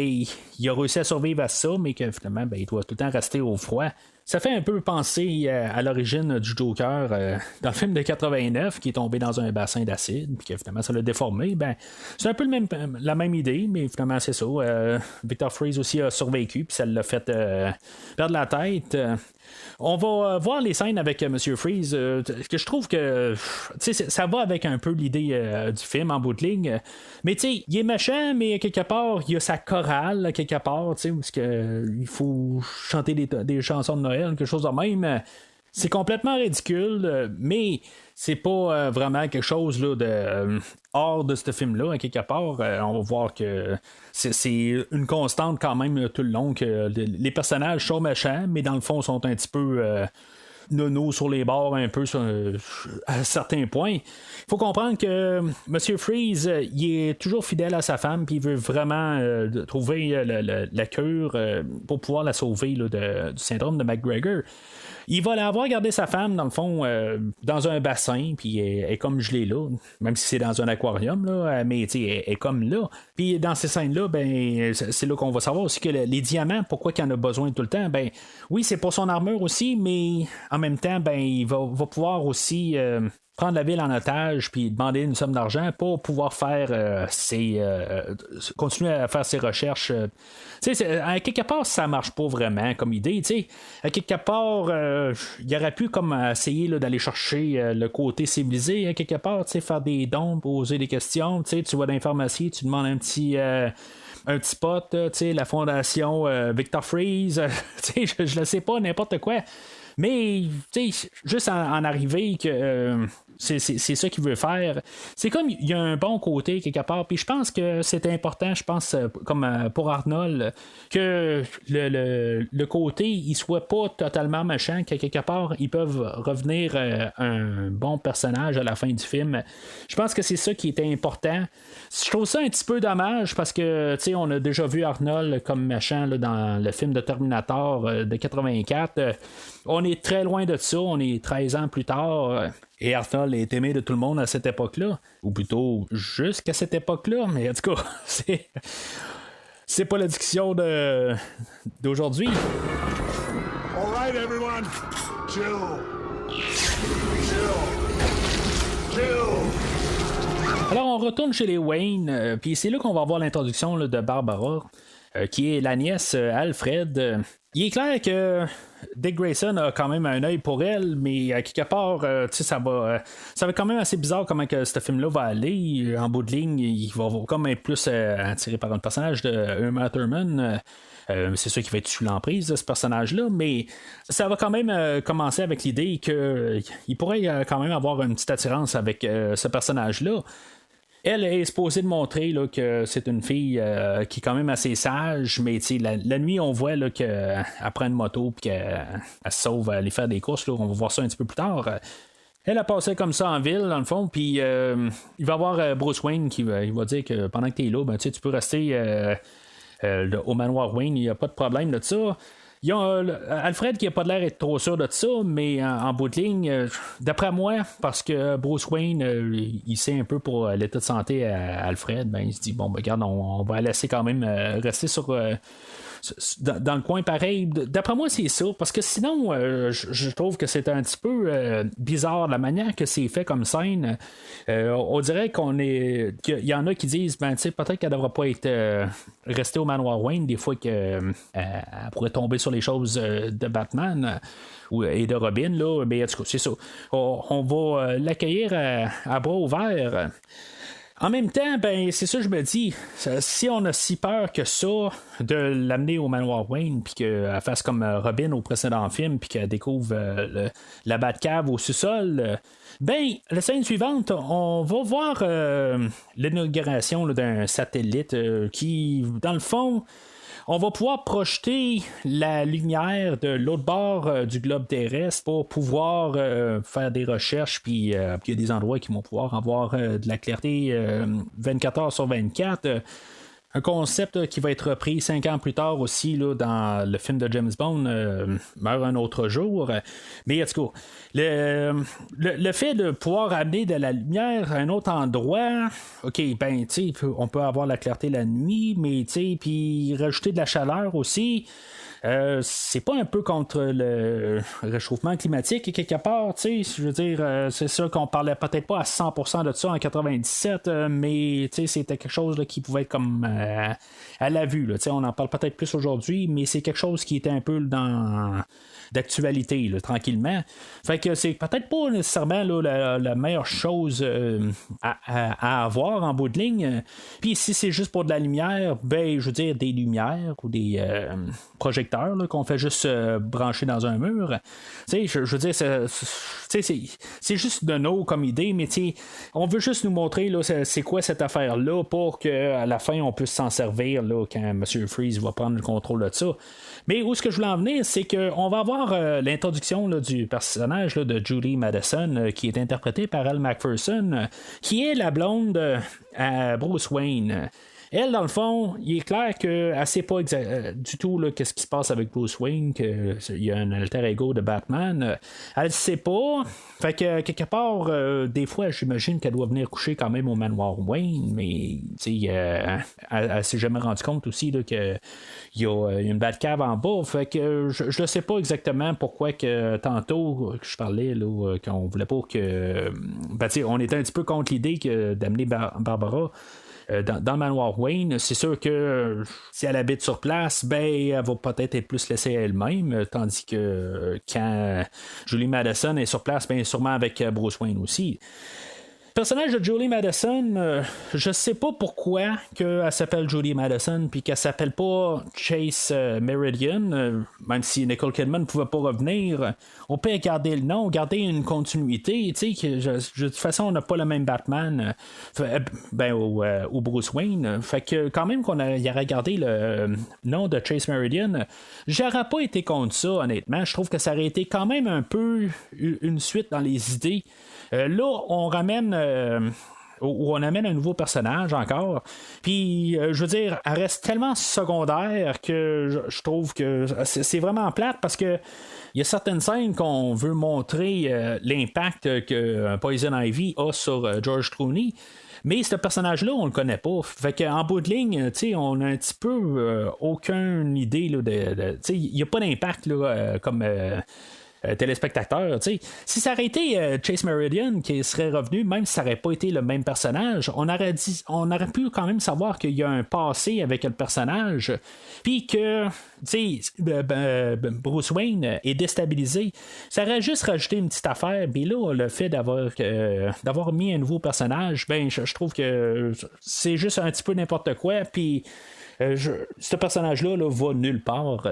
il a réussi à survivre à ça, mais que finalement ben, il doit tout le temps rester au froid. Ça fait un peu penser à l'origine du Joker dans le film de 89 qui est tombé dans un bassin d'acide puis que finalement ça l'a déformé. Ben, c'est un peu la même idée, mais finalement c'est ça. Victor Freeze aussi a survécu puis ça l'a fait perdre la tête. On va voir les scènes avec Monsieur Freeze que je trouve que ça va avec un peu l'idée du film en bout de ligne, mais tu sais il est méchant, mais quelque part il y a sa chorale quelque part, parce que il faut chanter des chansons de Noël, quelque chose de même. C'est complètement ridicule, mais c'est pas vraiment quelque chose là, de hors de ce film-là, à quelque part. On va voir que c'est une constante quand même tout le long, que les personnages sont méchants, mais dans le fond sont un petit peu nono sur les bords un peu à certains points. Il faut comprendre que Monsieur Freeze il est toujours fidèle à sa femme, puis il veut vraiment trouver la cure pour pouvoir la sauver là, du syndrome de McGregor. Il va avoir gardé sa femme, dans le fond, dans un bassin, puis elle est comme gelée là, même si c'est dans un aquarium, là, mais elle est comme là. Puis dans ces scènes-là, ben, c'est là qu'on va savoir aussi que les diamants, pourquoi il en a besoin tout le temps, ben oui, c'est pour son armure aussi, mais en même temps, ben, il va pouvoir aussi prendre la ville en otage puis demander une somme d'argent pour pouvoir faire continuer à faire ses recherches. À quelque part, ça marche pas vraiment comme idée. À quelque part, il aurait pu comme essayer là, d'aller chercher le côté civilisé. À quelque part, faire des dons, poser des questions. Tu vas dans les pharmacies, tu demandes un petit spot, la fondation Victor Freeze, je le sais pas, n'importe quoi. Mais, juste en arriver que c'est ça qu'il veut faire. C'est comme il y a un bon côté quelque part. Puis je pense que c'est important, comme pour Arnold, que le côté il soit pas totalement méchant, que quelque part ils peuvent revenir un bon personnage à la fin du film. Je pense que c'est ça qui était important. Je trouve ça un petit peu dommage parce que on a déjà vu Arnold comme méchant là, dans le film de Terminator de 84. On est très loin de ça, on est 13 ans plus tard. Et Arnold est aimé de tout le monde à cette époque-là. Ou plutôt jusqu'à cette époque-là. Mais en tout cas, c'est pas la discussion d'aujourd'hui. All right, everyone. Chill. Alors on retourne chez les Wayne, puis c'est là qu'on va avoir l'introduction là, de Barbara, qui est la nièce Alfred. Il est clair que Dick Grayson a quand même un œil pour elle, mais à quelque part, ça va quand même assez bizarre comment que ce film-là va aller. En bout de ligne, il va comme être plus attiré par un personnage de Uma Thurman. C'est sûr qu'il va être sous l'emprise de ce personnage-là, mais ça va quand même commencer avec l'idée qu'il pourrait quand même avoir une petite attirance avec ce personnage-là. Elle est supposée de montrer là, que c'est une fille qui est quand même assez sage, mais la nuit, on voit là, qu'elle prend une moto et qu'elle se sauve à aller faire des courses. Là. On va voir ça un petit peu plus tard. Elle a passé comme ça en ville, dans le fond, puis il va y avoir Bruce Wayne qui va dire que pendant que tu es là, ben, tu peux rester au manoir Wayne, il n'y a pas de problème de ça. Il y a Alfred qui n'a pas l'air d'être trop sûr de ça, mais en bout de ligne, d'après moi, parce que Bruce Wayne, il sait un peu pour l'état de santé à Alfred, ben, il se dit, bon, ben, regarde, on va laisser quand même rester dans le coin pareil. D'après moi, c'est ça, parce que sinon, je trouve que c'est un petit peu bizarre la manière que c'est fait comme scène. On dirait qu'il y en a qui disent, ben, tu sais, peut-être qu'elle ne devrait pas être restée au manoir Wayne, des fois qu'elle pourrait tomber sur les choses de Batman et de Robin, là, mais en tout cas, c'est ça. On va l'accueillir à bras ouverts. En même temps, ben c'est ça que je me dis, si on a si peur que ça de l'amener au manoir Wayne puis qu'elle fasse comme Robin au précédent film puis qu'elle découvre la Batcave au sous-sol, ben la scène suivante, on va voir l'inauguration d'un satellite qui, dans le fond, on va pouvoir projeter la lumière de l'autre bord du globe terrestre pour pouvoir faire des recherches, puis il y a des endroits qui vont pouvoir avoir de la clarté 24 heures sur 24. Un concept qui va être repris 5 ans plus tard aussi là, dans le film de James Bond, Meurt un autre jour. Mais en tout cas, le fait de pouvoir amener de la lumière à un autre endroit, ok, ben, tu sais, on peut avoir la clarté la nuit, mais tu sais, puis rajouter de la chaleur aussi. C'est pas un peu contre le réchauffement climatique quelque part, tu sais, je veux dire, c'est sûr qu'on parlait peut-être pas à 100% de ça en 97, mais tu sais, c'était quelque chose là, qui pouvait être comme à la vue, tu sais, on en parle peut-être plus aujourd'hui, mais c'est quelque chose qui était un peu dans d'actualité, là, tranquillement. Fait que c'est peut-être pas nécessairement là, la meilleure chose à avoir en bout de ligne. Puis si c'est juste pour de la lumière, ben, je veux dire, des lumières ou des projecteurs là, qu'on fait juste brancher dans un mur. Tu sais, je veux dire, c'est juste de nous comme idée, mais tu sais, on veut juste nous montrer là, c'est quoi cette affaire-là pour qu'à la fin, on puisse s'en servir là, quand M. Freeze va prendre le contrôle de ça. Mais où est-ce que je voulais en venir, c'est qu'on va avoir l'introduction là, du personnage là, de Julie Madison, qui est interprétée par Elle Macpherson, qui est la blonde à Bruce Wayne. Elle, dans le fond, il est clair qu'elle ne sait pas du tout qu'est-ce qui se passe avec Bruce Wayne, qu'il y a un alter ego de Batman. Elle ne sait pas. Fait que, quelque part, des fois, j'imagine qu'elle doit venir coucher quand même au manoir Wayne, mais elle ne s'est jamais rendue compte aussi qu'il y a une Batcave en bas. Fait que je ne sais pas exactement pourquoi que tantôt que je parlais là, qu'on voulait pas que... on était un petit peu contre l'idée d'amener Barbara dans le manoir Wayne. C'est sûr que si elle habite sur place, ben elle va peut-être être plus laissée elle-même, tandis que quand Julie Madison est sur place, ben sûrement avec Bruce Wayne aussi. Le personnage de Julie Madison, je sais pas pourquoi qu'elle s'appelle Julie Madison puis qu'elle s'appelle pas Chase Meridian, même si Nicole Kidman ne pouvait pas revenir. On peut garder le nom, garder une continuité, tu sais, de toute façon on n'a pas le même Batman ou Bruce Wayne. Fait que quand même qu'on y aurait gardé le nom de Chase Meridian, j'aurais pas été contre ça, honnêtement. Je trouve que ça aurait été quand même un peu une suite dans les idées. Là, on ramène on amène un nouveau personnage encore. Puis, je veux dire, elle reste tellement secondaire que je trouve que c'est vraiment plate parce que il y a certaines scènes qu'on veut montrer l'impact que Poison Ivy a sur George Clooney. Mais ce personnage-là, on le connaît pas. Fait qu'en bout de ligne, on a un petit peu aucune idée là, il n'y a pas d'impact là, comme téléspectateurs. T'sais. Si ça aurait été Chase Meridian qui serait revenu, même si ça n'aurait pas été le même personnage, on aurait pu quand même savoir qu'il y a un passé avec le personnage, puis que Bruce Wayne est déstabilisé. Ça aurait juste rajouté une petite affaire, puis là, le fait d'avoir mis un nouveau personnage, ben je trouve que c'est juste un petit peu n'importe quoi, puis ce personnage-là va nulle part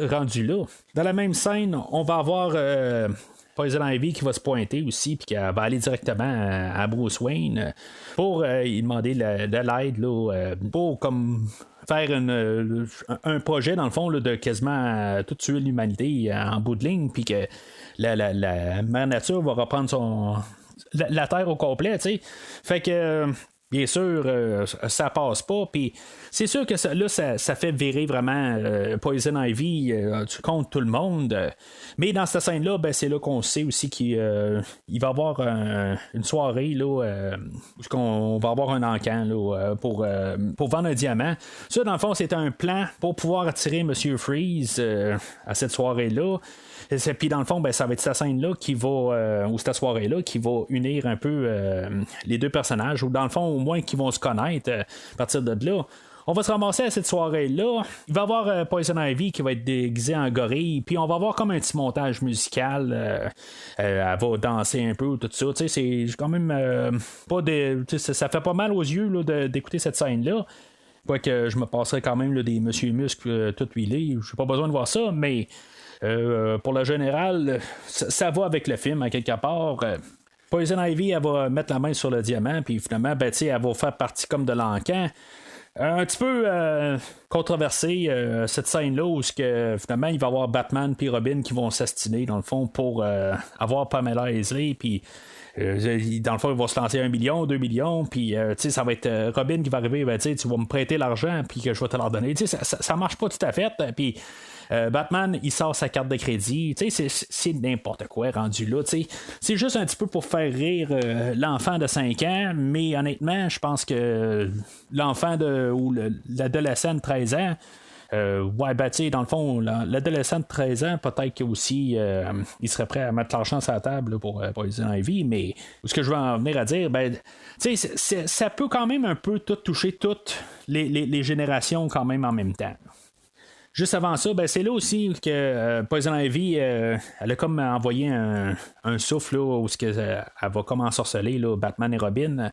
rendu là. Dans la même scène, on va avoir Poison Ivy qui va se pointer aussi, puis qui va aller directement à Bruce Wayne pour lui demander de l'aide là, pour comme faire un projet dans le fond là, de quasiment tout tuer l'humanité en bout de ligne, puis que la mère nature va reprendre la Terre au complet, tu sais. Fait que bien sûr, ça passe pas. Puis c'est sûr que ça fait virer vraiment Poison Ivy contre tout le monde. Mais dans cette scène-là, ben, c'est là qu'on sait aussi qu'il va y avoir une soirée là, où on va avoir un encan là, pour vendre un diamant. Ça, dans le fond, c'était un plan pour pouvoir attirer Monsieur Freeze à cette soirée-là. Puis dans le fond, ben, ça va être cette scène-là qui va, ou cette soirée-là, qui va unir un peu les deux personnages, ou dans le fond, au moins, qui vont se connaître à partir de là. On va se ramasser à cette soirée-là. Il va y avoir Poison Ivy qui va être déguisé en gorille, puis on va avoir comme un petit montage musical. Elle va danser un peu, tout ça. Tu sais, c'est quand même pas des. Ça fait pas mal aux yeux là, d'écouter cette scène-là. Quoique je me passerais quand même là, des Monsieur Muscle tout huilés. J'ai pas besoin de voir ça, mais. Pour le général, ça va avec le film à quelque part. Poison Ivy, elle va mettre la main sur le diamant, puis finalement, ben, elle va faire partie comme de l'encan. Un petit peu controversé cette scène-là où finalement il va y avoir Batman et Robin qui vont s'astiner dans le fond pour avoir Pamela Isley, puis dans le fond, il va se lancer 1 million, 2 millions, puis ça va être Robin qui va arriver, ben, tu vas me prêter l'argent, puis que je vais te leur donner. Ça marche pas tout à fait, puis Batman, il sort sa carte de crédit, c'est n'importe quoi rendu là. C'est juste un petit peu pour faire rire l'enfant de 5 ans, mais honnêtement, je pense que l'enfant ou l'adolescent de 13 ans, dans le fond, l'adolescent de 13 ans, peut-être qu'aussi il serait prêt à mettre l'argent sur la table là, pour Poison Ivy, mais ce que je veux en venir à dire, ben, ça peut quand même un peu tout toucher toutes les générations quand même en même temps. Juste avant ça, ben, c'est là aussi que Poison Ivy elle a comme envoyé un souffle là, où elle va comme ensorceler là, Batman et Robin.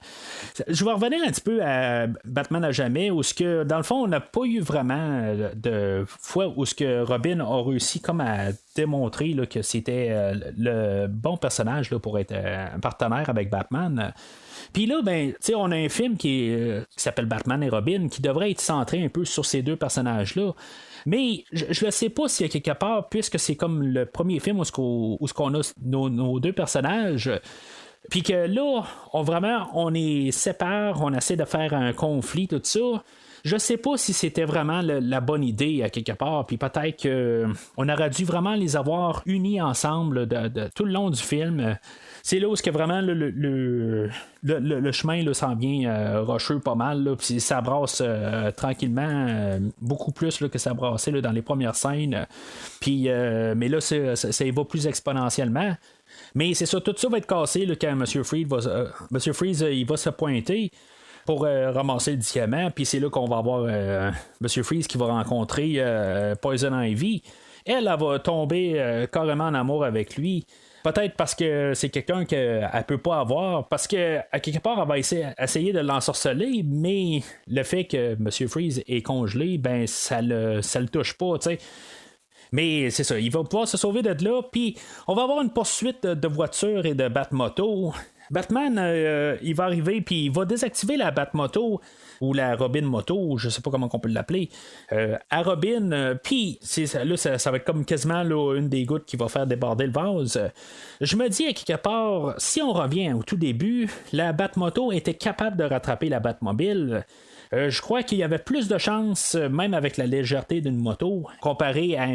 Je vais revenir un petit peu à Batman à jamais, où que dans le fond on n'a pas eu vraiment de fois où ce que Robin a réussi comme à démontrer là, que c'était le bon personnage là, pour être un partenaire avec Batman. Puis là, ben, on a un film qui s'appelle Batman et Robin, qui devrait être centré un peu sur ces deux personnages-là. Mais je ne sais pas s'il y a quelque part, puisque c'est comme le premier film où on a nos deux personnages, puis que là, on les sépare, on essaie de faire un conflit, tout ça. Je sais pas si c'était vraiment la bonne idée à quelque part, puis peut-être qu'on aurait dû vraiment les avoir unis ensemble de tout le long du film. C'est là où est-ce que vraiment le chemin là, s'en vient rocheux pas mal, là, puis ça brasse tranquillement beaucoup plus là, que ça brassait là, dans les premières scènes. Puis, mais là, ça y va plus exponentiellement. Mais c'est ça, tout ça va être cassé là, quand M. Freeze il va se pointer pour ramasser le diamant, puis c'est là qu'on va avoir M. Freeze qui va rencontrer Poison Ivy. Elle va tomber carrément en amour avec lui. Peut-être parce que c'est quelqu'un qu'elle ne peut pas avoir, parce qu'à quelque part, elle va essayer de l'ensorceler, mais le fait que M. Freeze est congelé, ben ça le touche pas, tu sais. Mais c'est ça, il va pouvoir se sauver de là, puis on va avoir une poursuite de voitures et de Batmoto. Batman, il va arriver, puis il va désactiver la Batmoto ou la Robin Moto, je sais pas comment on peut l'appeler, à Robin, puis là, ça va être comme quasiment là, une des gouttes qui va faire déborder le vase. Je me dis à quelque part, si on revient au tout début, la Batmoto était capable de rattraper la Batmobile. Je crois qu'il y avait plus de chances, même avec la légèreté d'une moto, comparé à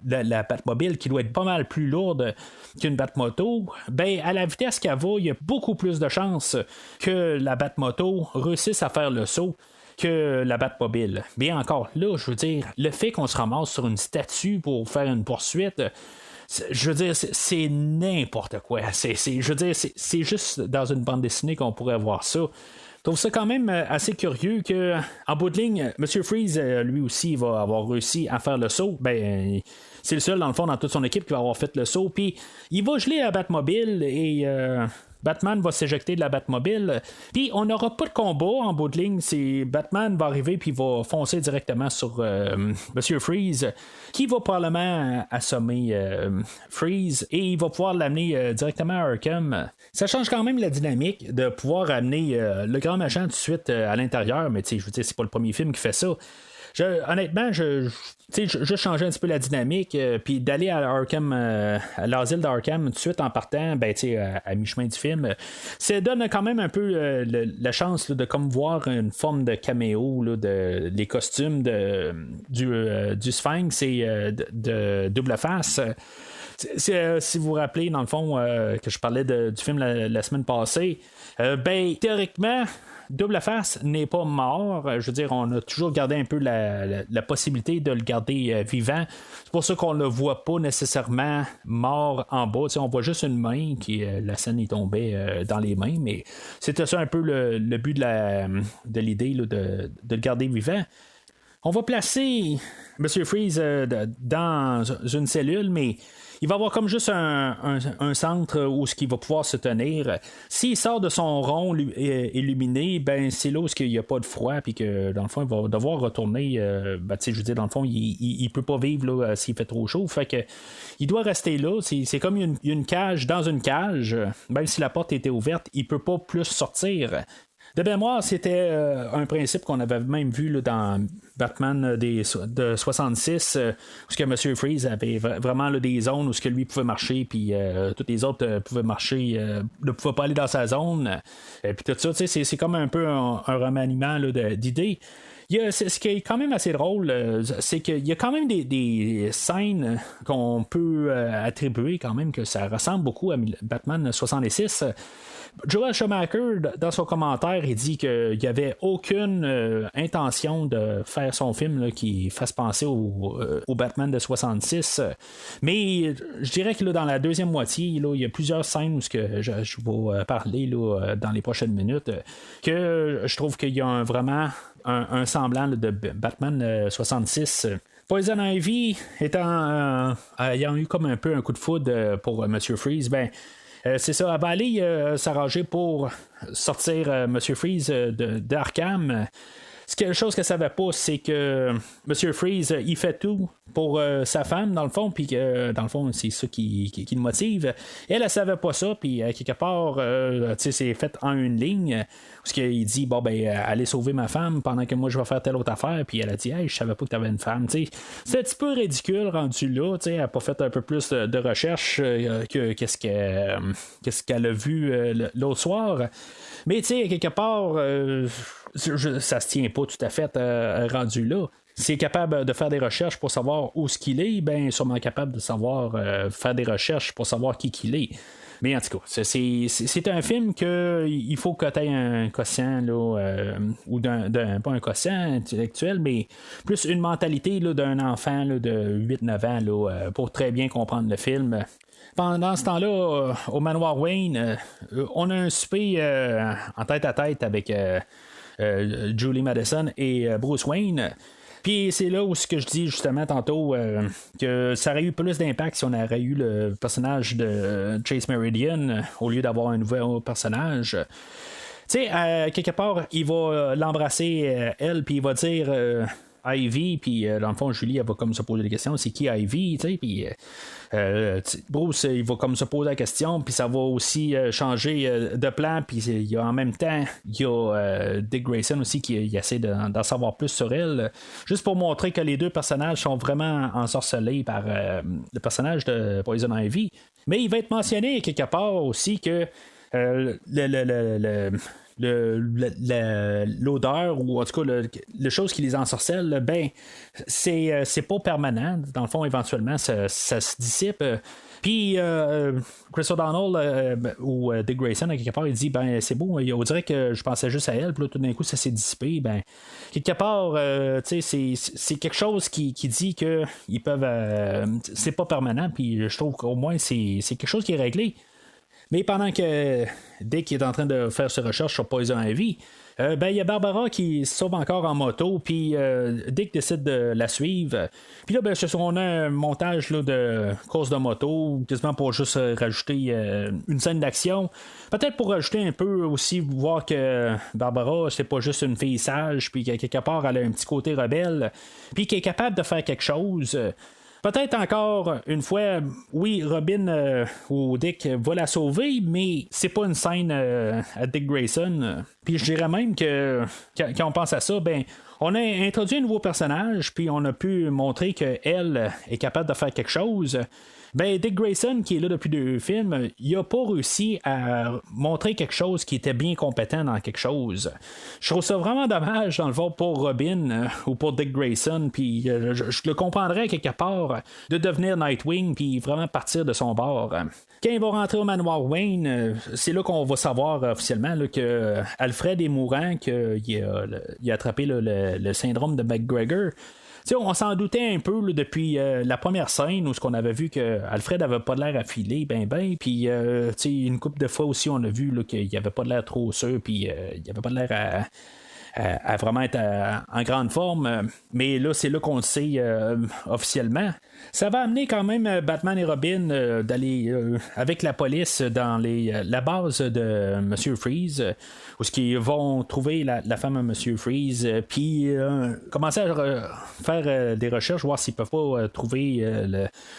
la Batmobile qui doit être pas mal plus lourde qu'une Batmoto. Ben, à la vitesse qu'elle va, il y a beaucoup plus de chances que la Batmoto réussisse à faire le saut que la Batmobile. Bien encore, là, je veux dire, le fait qu'on se ramasse sur une statue pour faire une poursuite, je veux dire, c'est n'importe quoi. Je veux dire, c'est juste dans une bande dessinée qu'on pourrait voir ça. Je trouve ça quand même assez curieux que, en bout de ligne, M. Freeze, lui aussi, va avoir réussi à faire le saut. Ben, c'est le seul, dans le fond, dans toute son équipe qui va avoir fait le saut. Puis, il va geler la Batmobile et Batman va s'éjecter de la Batmobile. Puis, on n'aura pas de combat en bout de ligne. C'est Batman va arriver puis va foncer directement sur M. Freeze, qui va probablement assommer Freeze et il va pouvoir l'amener directement à Arkham. Ça change quand même la dynamique de pouvoir amener le grand méchant tout de suite à l'intérieur, mais je veux dire, c'est pas le premier film qui fait ça. Honnêtement, je changeais un petit peu la dynamique, puis d'aller à Arkham, à l'asile d'Arkham tout de suite en partant, ben, à mi-chemin du film, ça donne quand même un peu la chance là, de comme voir une forme de caméo là, de les costumes du Sphinx et de Double Face. Si vous vous rappelez, dans le fond, que je parlais du film la semaine passée, ben, théoriquement, Double Face n'est pas mort. Je veux dire, on a toujours gardé un peu la possibilité de le garder vivant. C'est pour ça qu'on ne le voit pas nécessairement mort en bas. T'sais, on voit juste une main qui la scène est tombée dans les mains, mais c'était ça un peu le but de l'idée là, de le garder vivant. On va placer M. Freeze dans une cellule, mais il va avoir comme juste un centre où ce qu'il va pouvoir se tenir. S'il sort de son rond illuminé, ben c'est là où il n'y a pas de froid, puis que dans le fond, il va devoir retourner. Je veux dire, dans le fond, il peut pas vivre là, s'il fait trop chaud. Fait que il doit rester là. C'est comme une cage dans une cage. Même si la porte était ouverte, il peut pas plus sortir. De mémoire, c'était un principe qu'on avait même vu là, dans Batman de 66, où que M. Freeze avait vraiment là, des zones où ce que lui pouvait marcher, puis tous les autres pouvaient marcher, ne pouvaient pas aller dans sa zone. Puis tout ça, c'est comme un peu un remaniement là, d'idées. Ce qui est quand même assez drôle, c'est qu'il y a quand même des scènes qu'on peut attribuer quand même que ça ressemble beaucoup à Batman 66. Joel Schumacher, dans son commentaire, il dit qu'il n'y avait aucune intention de faire son film là, qui fasse penser au Batman de 66. Mais je dirais que là, dans la deuxième moitié, là, il y a plusieurs scènes où je vais parler là, dans les prochaines minutes, que je trouve qu'il y a vraiment un semblant là, de Batman 66. Poison Ivy ayant eu comme un peu un coup de foudre pour M. Freeze, ben c'est ça, elle va aller s'arranger pour sortir M. Freeze d'Arkham. Quelque chose qu'elle savait pas, c'est que M. Freeze, il fait tout pour sa femme, dans le fond, puis dans le fond, c'est ça qui le motive. Elle savait pas ça, puis quelque part, c'est fait en une ligne, parce qu'il dit, bon, ben, allez sauver ma femme pendant que moi, je vais faire telle autre affaire, puis elle a dit, hey, je savais pas que t'avais une femme, c'est un petit peu ridicule rendu là, elle a pas fait un peu plus de recherche que qu'est-ce qu'elle a vu l'autre soir. Mais, tu sais, quelque part, ça se tient pas tout à fait rendu là. S'il est capable de faire des recherches pour savoir où ce qu'il est, ben sûrement capable de savoir faire des recherches pour savoir qui qu'il est. Mais en tout cas, c'est un film que il faut que tu aies un quotient là, ou pas un quotient intellectuel, mais plus une mentalité là, d'un enfant là, de 8-9 ans là, pour très bien comprendre le film. Pendant ce temps-là, au Manoir Wayne, on a un souper en tête-à-tête avec Julie Madison et Bruce Wayne. Puis c'est là où ce que je dis justement tantôt que ça aurait eu plus d'impact si on aurait eu le personnage de Chase Meridian au lieu d'avoir un nouveau personnage. Tu sais, quelque part, il va l'embrasser elle, puis il va dire Ivy, puis dans le fond, Julie, elle va comme se poser des questions, c'est qui Ivy, tu sais, puis Bruce, il va comme se poser la question, puis ça va aussi changer de plan, puis il y a en même temps, il y a Dick Grayson aussi qui essaie d'en savoir plus sur elle, juste pour montrer que les deux personnages sont vraiment ensorcelés par le personnage de Poison Ivy. Mais il va être mentionné quelque part aussi que l'odeur ou en tout cas le chose qui les ensorcelle, ben c'est pas permanent. Dans le fond, éventuellement, ça se dissipe. Puis Chris O'Donnell ou Dick Grayson, à quelque part, il dit ben c'est beau, on dirait que je pensais juste à elle, puis là, tout d'un coup, ça s'est dissipé. Ben, quelque part, c'est quelque chose qui dit que ils peuvent. C'est pas permanent, puis je trouve qu'au moins, c'est quelque chose qui est réglé. Mais pendant que Dick est en train de faire ses recherches sur Poison Ivy, il y a Barbara qui se sauve encore en moto, puis Dick décide de la suivre. Puis là, on a un montage là, de course de moto, quasiment pour juste rajouter une scène d'action. Peut-être pour rajouter un peu aussi, voir que Barbara, c'est pas juste une fille sage, puis qu'à quelque part, elle a un petit côté rebelle, puis qu'elle est capable de faire quelque chose. Peut-être encore une fois, oui, Robin ou Dick va la sauver, mais c'est pas une scène à Dick Grayson. Puis je dirais même que quand on pense à ça, ben on a introduit un nouveau personnage, puis on a pu montrer qu'elle est capable de faire quelque chose. Ben, Dick Grayson, qui est là depuis 2 films, il a pas réussi à montrer quelque chose qui était bien compétent dans quelque chose. Je trouve ça vraiment dommage, dans le fond, pour Robin ou pour Dick Grayson, puis je le comprendrais quelque part de devenir Nightwing, puis vraiment partir de son bord. Quand il va rentrer au manoir Wayne, c'est là qu'on va savoir officiellement là, que Alfred est mourant, qu'il a attrapé le syndrome de McGregor. T'sais, on s'en doutait un peu là, depuis la première scène où on avait vu que Alfred avait pas l'air affilé, puis une couple de fois aussi on a vu là, qu'il avait pas l'air trop sûr, puis il avait pas l'air à vraiment être en grande forme. Mais là, c'est là qu'on le sait officiellement. Ça va amener quand même Batman et Robin d'aller avec la police dans la base de Monsieur Freeze, où ils vont trouver la femme à Monsieur Freeze, puis commencer à faire des recherches, voir s'ils peuvent pas trouver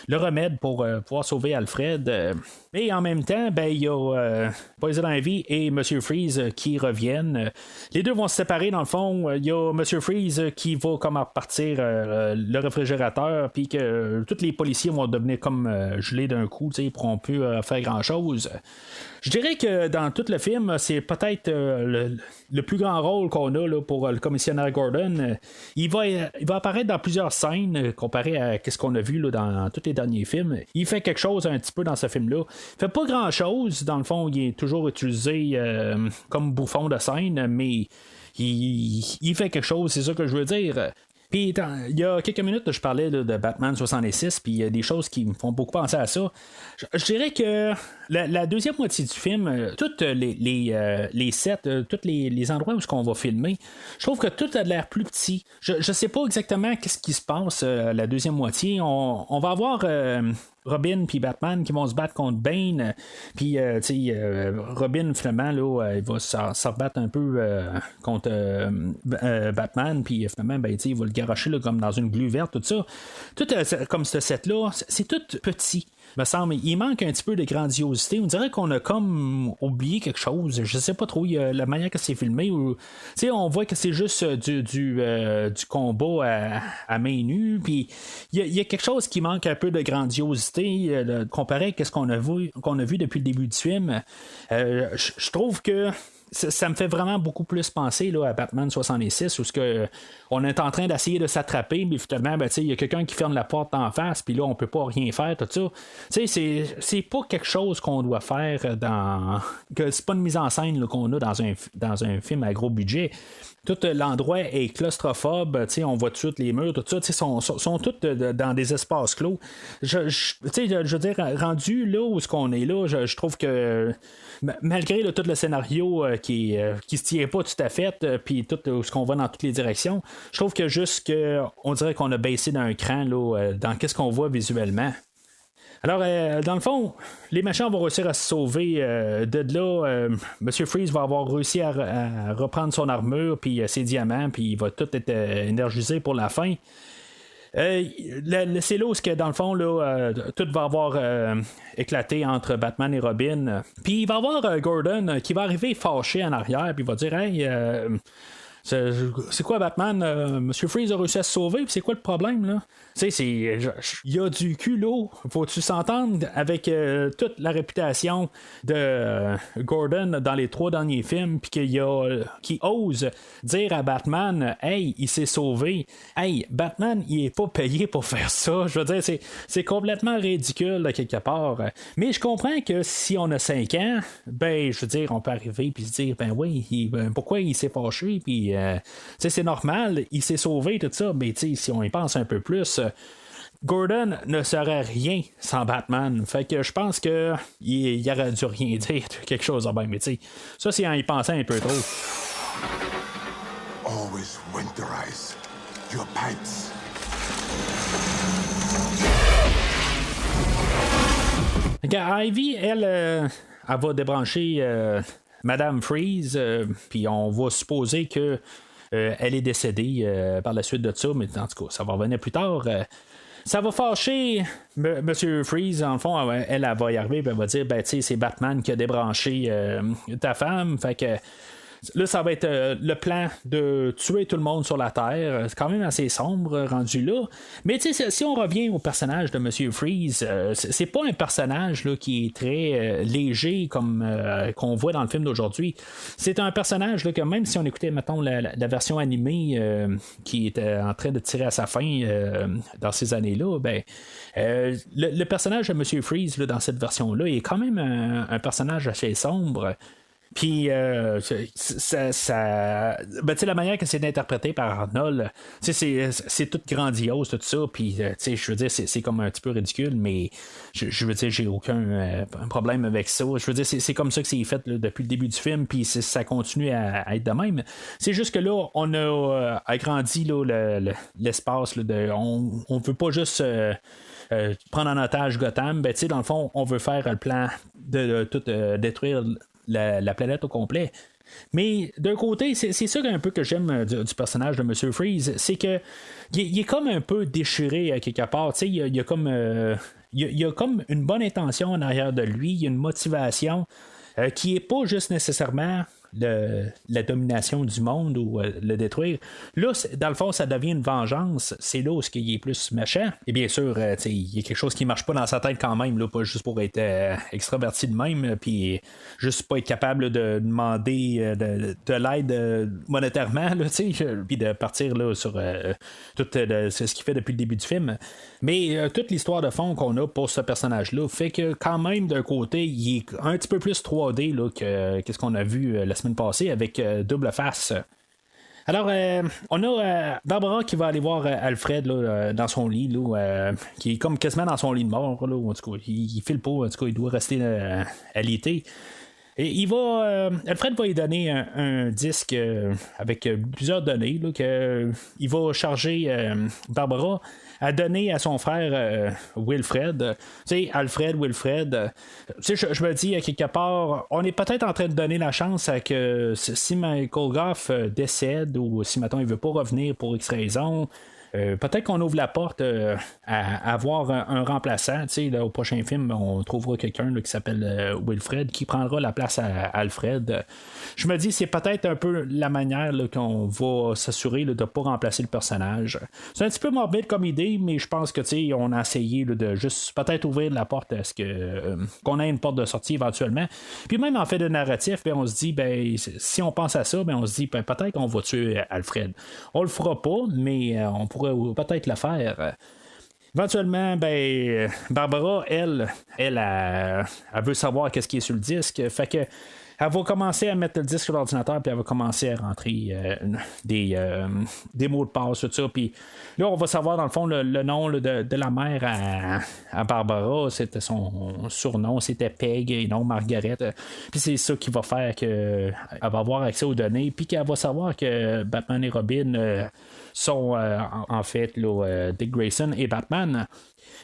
le remède pour pouvoir sauver Alfred. Mais en même temps, il y a Poison Ivy et Monsieur Freeze qui reviennent. Les deux vont se séparer dans le fond. Il y a Monsieur Freeze qui va comme repartir le réfrigérateur, puis que tous les policiers vont devenir comme gelés d'un coup, ils ne pourront plus faire grand chose. Je dirais que dans tout le film, c'est peut-être le plus grand rôle qu'on a là, pour le commissionnaire Gordon. Il va apparaître dans plusieurs scènes comparé à ce qu'on a vu là, dans tous les derniers films. Il fait quelque chose un petit peu dans ce film-là. Il fait pas grand-chose. Dans le fond, il est toujours utilisé comme bouffon de scène, mais il fait quelque chose, c'est ça que je veux dire. Puis il y a quelques minutes, je parlais là, de Batman 66, puis il y a des choses qui me font beaucoup penser à ça. Je dirais que la deuxième moitié du film, toutes les sets, tous les endroits où on va filmer, je trouve que tout a l'air plus petit. Je sais pas exactement qu'est-ce qui se passe la deuxième moitié. On va avoir Robin puis Batman qui vont se battre contre Bane, puis Robin finalement là, il va se rebattre un peu contre Batman, puis finalement il va le garocher là, comme dans une glu verte, tout ça. Tout comme ce set là, c'est tout petit. Me semble, il manque un petit peu de grandiosité. On dirait qu'on a comme oublié quelque chose. Je sais pas trop. Il y a la manière que c'est filmé. On voit que c'est juste du combat à main nue. Puis il y a quelque chose qui manque un peu de grandiosité comparé à ce qu'on a vu depuis le début du film. Je trouve que ça me fait vraiment beaucoup plus penser là, à Batman 66 où on est en train d'essayer de s'attraper, mais finalement il y a quelqu'un qui ferme la porte en face, puis là on peut pas rien faire, tout ça. C'est pas quelque chose qu'on doit faire que c'est pas une mise en scène là, qu'on a dans un film à gros budget. Tout l'endroit est claustrophobe, on voit tout les murs, tout ça, sont tous dans des espaces clos. Je veux dire, rendu là où on est là, je trouve que malgré là, tout le scénario qui se tient pas tout à fait, puis tout ce qu'on va dans toutes les directions, je trouve que juste on dirait qu'on a baissé d'un cran là, dans qu'est-ce qu'on voit visuellement. Alors, dans le fond, les méchants vont réussir à se sauver de là. Monsieur Freeze va avoir réussi à reprendre son armure, puis ses diamants, puis il va tout être énergisé pour la fin. C'est là où, dans le fond, là, tout va avoir éclaté entre Batman et Robin. Puis il va y avoir Gordon qui va arriver fâché en arrière, puis il va dire « Hey, c'est quoi Batman? Monsieur Freeze a réussi à se sauver, puis c'est quoi le problème, là? Tu sais, il y a du culot. Faut-tu s'entendre avec toute la réputation de Gordon dans les 3 derniers films, puis qui ose dire à Batman, hey, il s'est sauvé. Hey, Batman, il est pas payé pour faire ça. Je veux dire, c'est complètement ridicule de quelque part. Mais je comprends que si on a 5 ans, ben, je veux dire, on peut arriver puis se dire, ben oui, pourquoi il s'est fâché, puis c'est normal, il s'est sauvé, tout ça. Mais si on y pense un peu plus, Gordon ne serait rien sans Batman. Fait que je pense que il aurait dû rien dire, quelque chose de bien. Mais ça, c'est en y pensant un peu trop. Always winterize your pipes. Ivy, elle va débrancher Madame Freeze, puis on va supposer que elle est décédée par la suite de ça, mais en tout cas, ça va revenir plus tard. Ça va fâcher Monsieur Freeze, en fond, elle va y arriver, elle va dire, ben, tu sais, c'est Batman qui a débranché ta femme, fait que là, ça va être le plan de tuer tout le monde sur la Terre. C'est quand même assez sombre rendu là. Mais tu sais, si on revient au personnage de Monsieur Freeze, c'est pas un personnage là, qui est très léger comme qu'on voit dans le film d'aujourd'hui. C'est un personnage là, que même si on écoutait, mettons, la version animée qui était en train de tirer à sa fin dans ces années-là, ben le personnage de Monsieur Freeze là, dans cette version-là est quand même un personnage assez sombre. Puis, ben, la manière que c'est interprété par Arnold, c'est tout grandiose, tout ça. Puis, je veux dire, c'est comme un petit peu ridicule, mais je veux dire, j'ai aucun problème avec ça. Je veux dire, c'est comme ça que c'est fait là, depuis le début du film, puis ça continue à être de même. C'est juste que là, on a agrandi là, l'espace. Là, on veut pas juste prendre en otage Gotham. Ben, dans le fond, on veut faire le plan de tout détruire la planète au complet. Mais d'un côté, c'est ça un peu que j'aime du personnage de Monsieur Freeze, c'est que il est comme un peu déchiré à quelque part. Il y a comme il y a comme une bonne intention en arrière de lui, il y a une motivation qui est pas juste nécessairement la domination du monde ou le détruire. Là, dans le fond, ça devient une vengeance. C'est là où il est plus méchant. Et bien sûr, il y a quelque chose qui marche pas dans sa tête quand même, là, pas juste pour être extraverti de même, puis juste pas être capable de demander de l'aide monétairement, puis de partir là, sur tout ce qu'il fait depuis le début du film. Mais toute l'histoire de fond qu'on a pour ce personnage-là fait que quand même, d'un côté, il est un petit peu plus 3D là, que ce qu'on a vu la semaine passée avec Double Face. Alors, on a Barbara qui va aller voir Alfred là, dans son lit, là, qui est comme quasiment dans son lit de mort. Là, en tout cas, il file pas, en tout cas, il doit rester alité. Et Alfred va lui donner un disque avec plusieurs données là, que il va charger Barbara à donner à son frère Wilfred. Tu sais, Alfred, Wilfred. Tu sais, je me dis, à quelque part, on est peut-être en train de donner la chance à que si Michael Goff décède ou si, mettons, il veut pas revenir pour X raison, peut-être qu'on ouvre la porte à avoir un remplaçant. Là, au prochain film, on trouvera quelqu'un là, qui s'appelle Wilfred qui prendra la place à Alfred. Je me dis, c'est peut-être un peu la manière là, qu'on va s'assurer là, de ne pas remplacer le personnage. C'est un petit peu morbide comme idée, mais je pense que on a essayé là, de juste peut-être ouvrir la porte à ce qu'on ait une porte de sortie éventuellement. Puis même en fait de narratif, ben, on se dit, ben, si on pense à ça, ben, on se dit ben, peut-être qu'on va tuer Alfred. On le fera pas, mais on pourrait peut-être le faire. Éventuellement, ben, Barbara, elle veut savoir qu'est-ce qui est sur le disque. Fait que elle va commencer à mettre le disque sur l'ordinateur, puis elle va commencer à rentrer des mots de passe, tout ça. Puis là, on va savoir, dans le fond, le nom là, de la mère à Barbara. C'était son surnom, c'était Peg et non Margaret. Puis c'est ça qui va faire qu'elle va avoir accès aux données, puis qu'elle va savoir que Batman et Robin sont en fait là, Dick Grayson et Batman.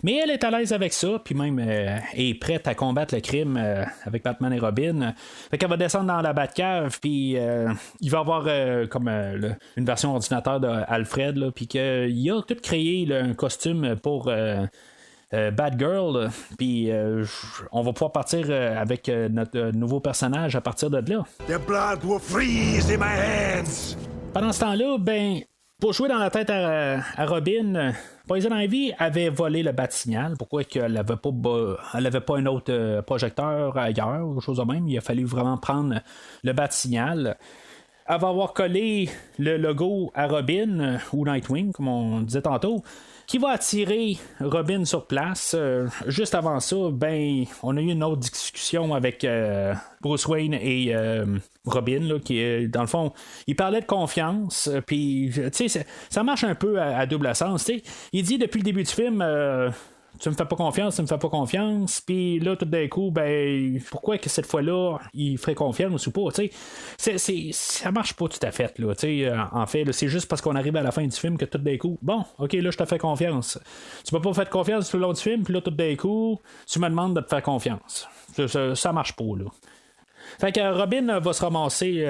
Mais elle est à l'aise avec ça, puis même est prête à combattre le crime avec Batman et Robin. Fait qu'elle va descendre dans la Batcave, puis il va avoir comme une version ordinateur d'Alfred, puis qu'il a tout créé là, un costume pour Batgirl, puis on va pouvoir partir avec notre nouveau personnage à partir de là. The blood will freeze in my hands. Pendant ce temps-là, ben, pour jouer dans la tête à Robin, Poison Ivy avait volé le bat-signal. Pourquoi qu'elle n'avait pas un autre projecteur ailleurs ou quelque chose de même? Il a fallu vraiment prendre le bat-signal. Elle va avoir collé le logo à Robin ou Nightwing, comme on disait tantôt, qui va attirer Robin sur place. Juste avant ça, ben, on a eu une autre discussion avec Bruce Wayne et Robin, là, qui, dans le fond, il parlait de confiance. Puis, tu sais, ça marche un peu à double sens. T'sais. Il dit depuis le début du film. Tu me fais pas confiance, puis là, tout d'un coup, ben, pourquoi que cette fois-là, il ferait confiance ou pas, tu sais, ça marche pas tout à fait, là, tu sais, en fait, là, c'est juste parce qu'on arrive à la fin du film que tout d'un coup, bon, ok, là, je te fais confiance. Tu m'as pas fait confiance tout le long du film, puis là, tout d'un coup, tu me demandes de te faire confiance. Ça marche pas, là. Fait que Robin va se ramasser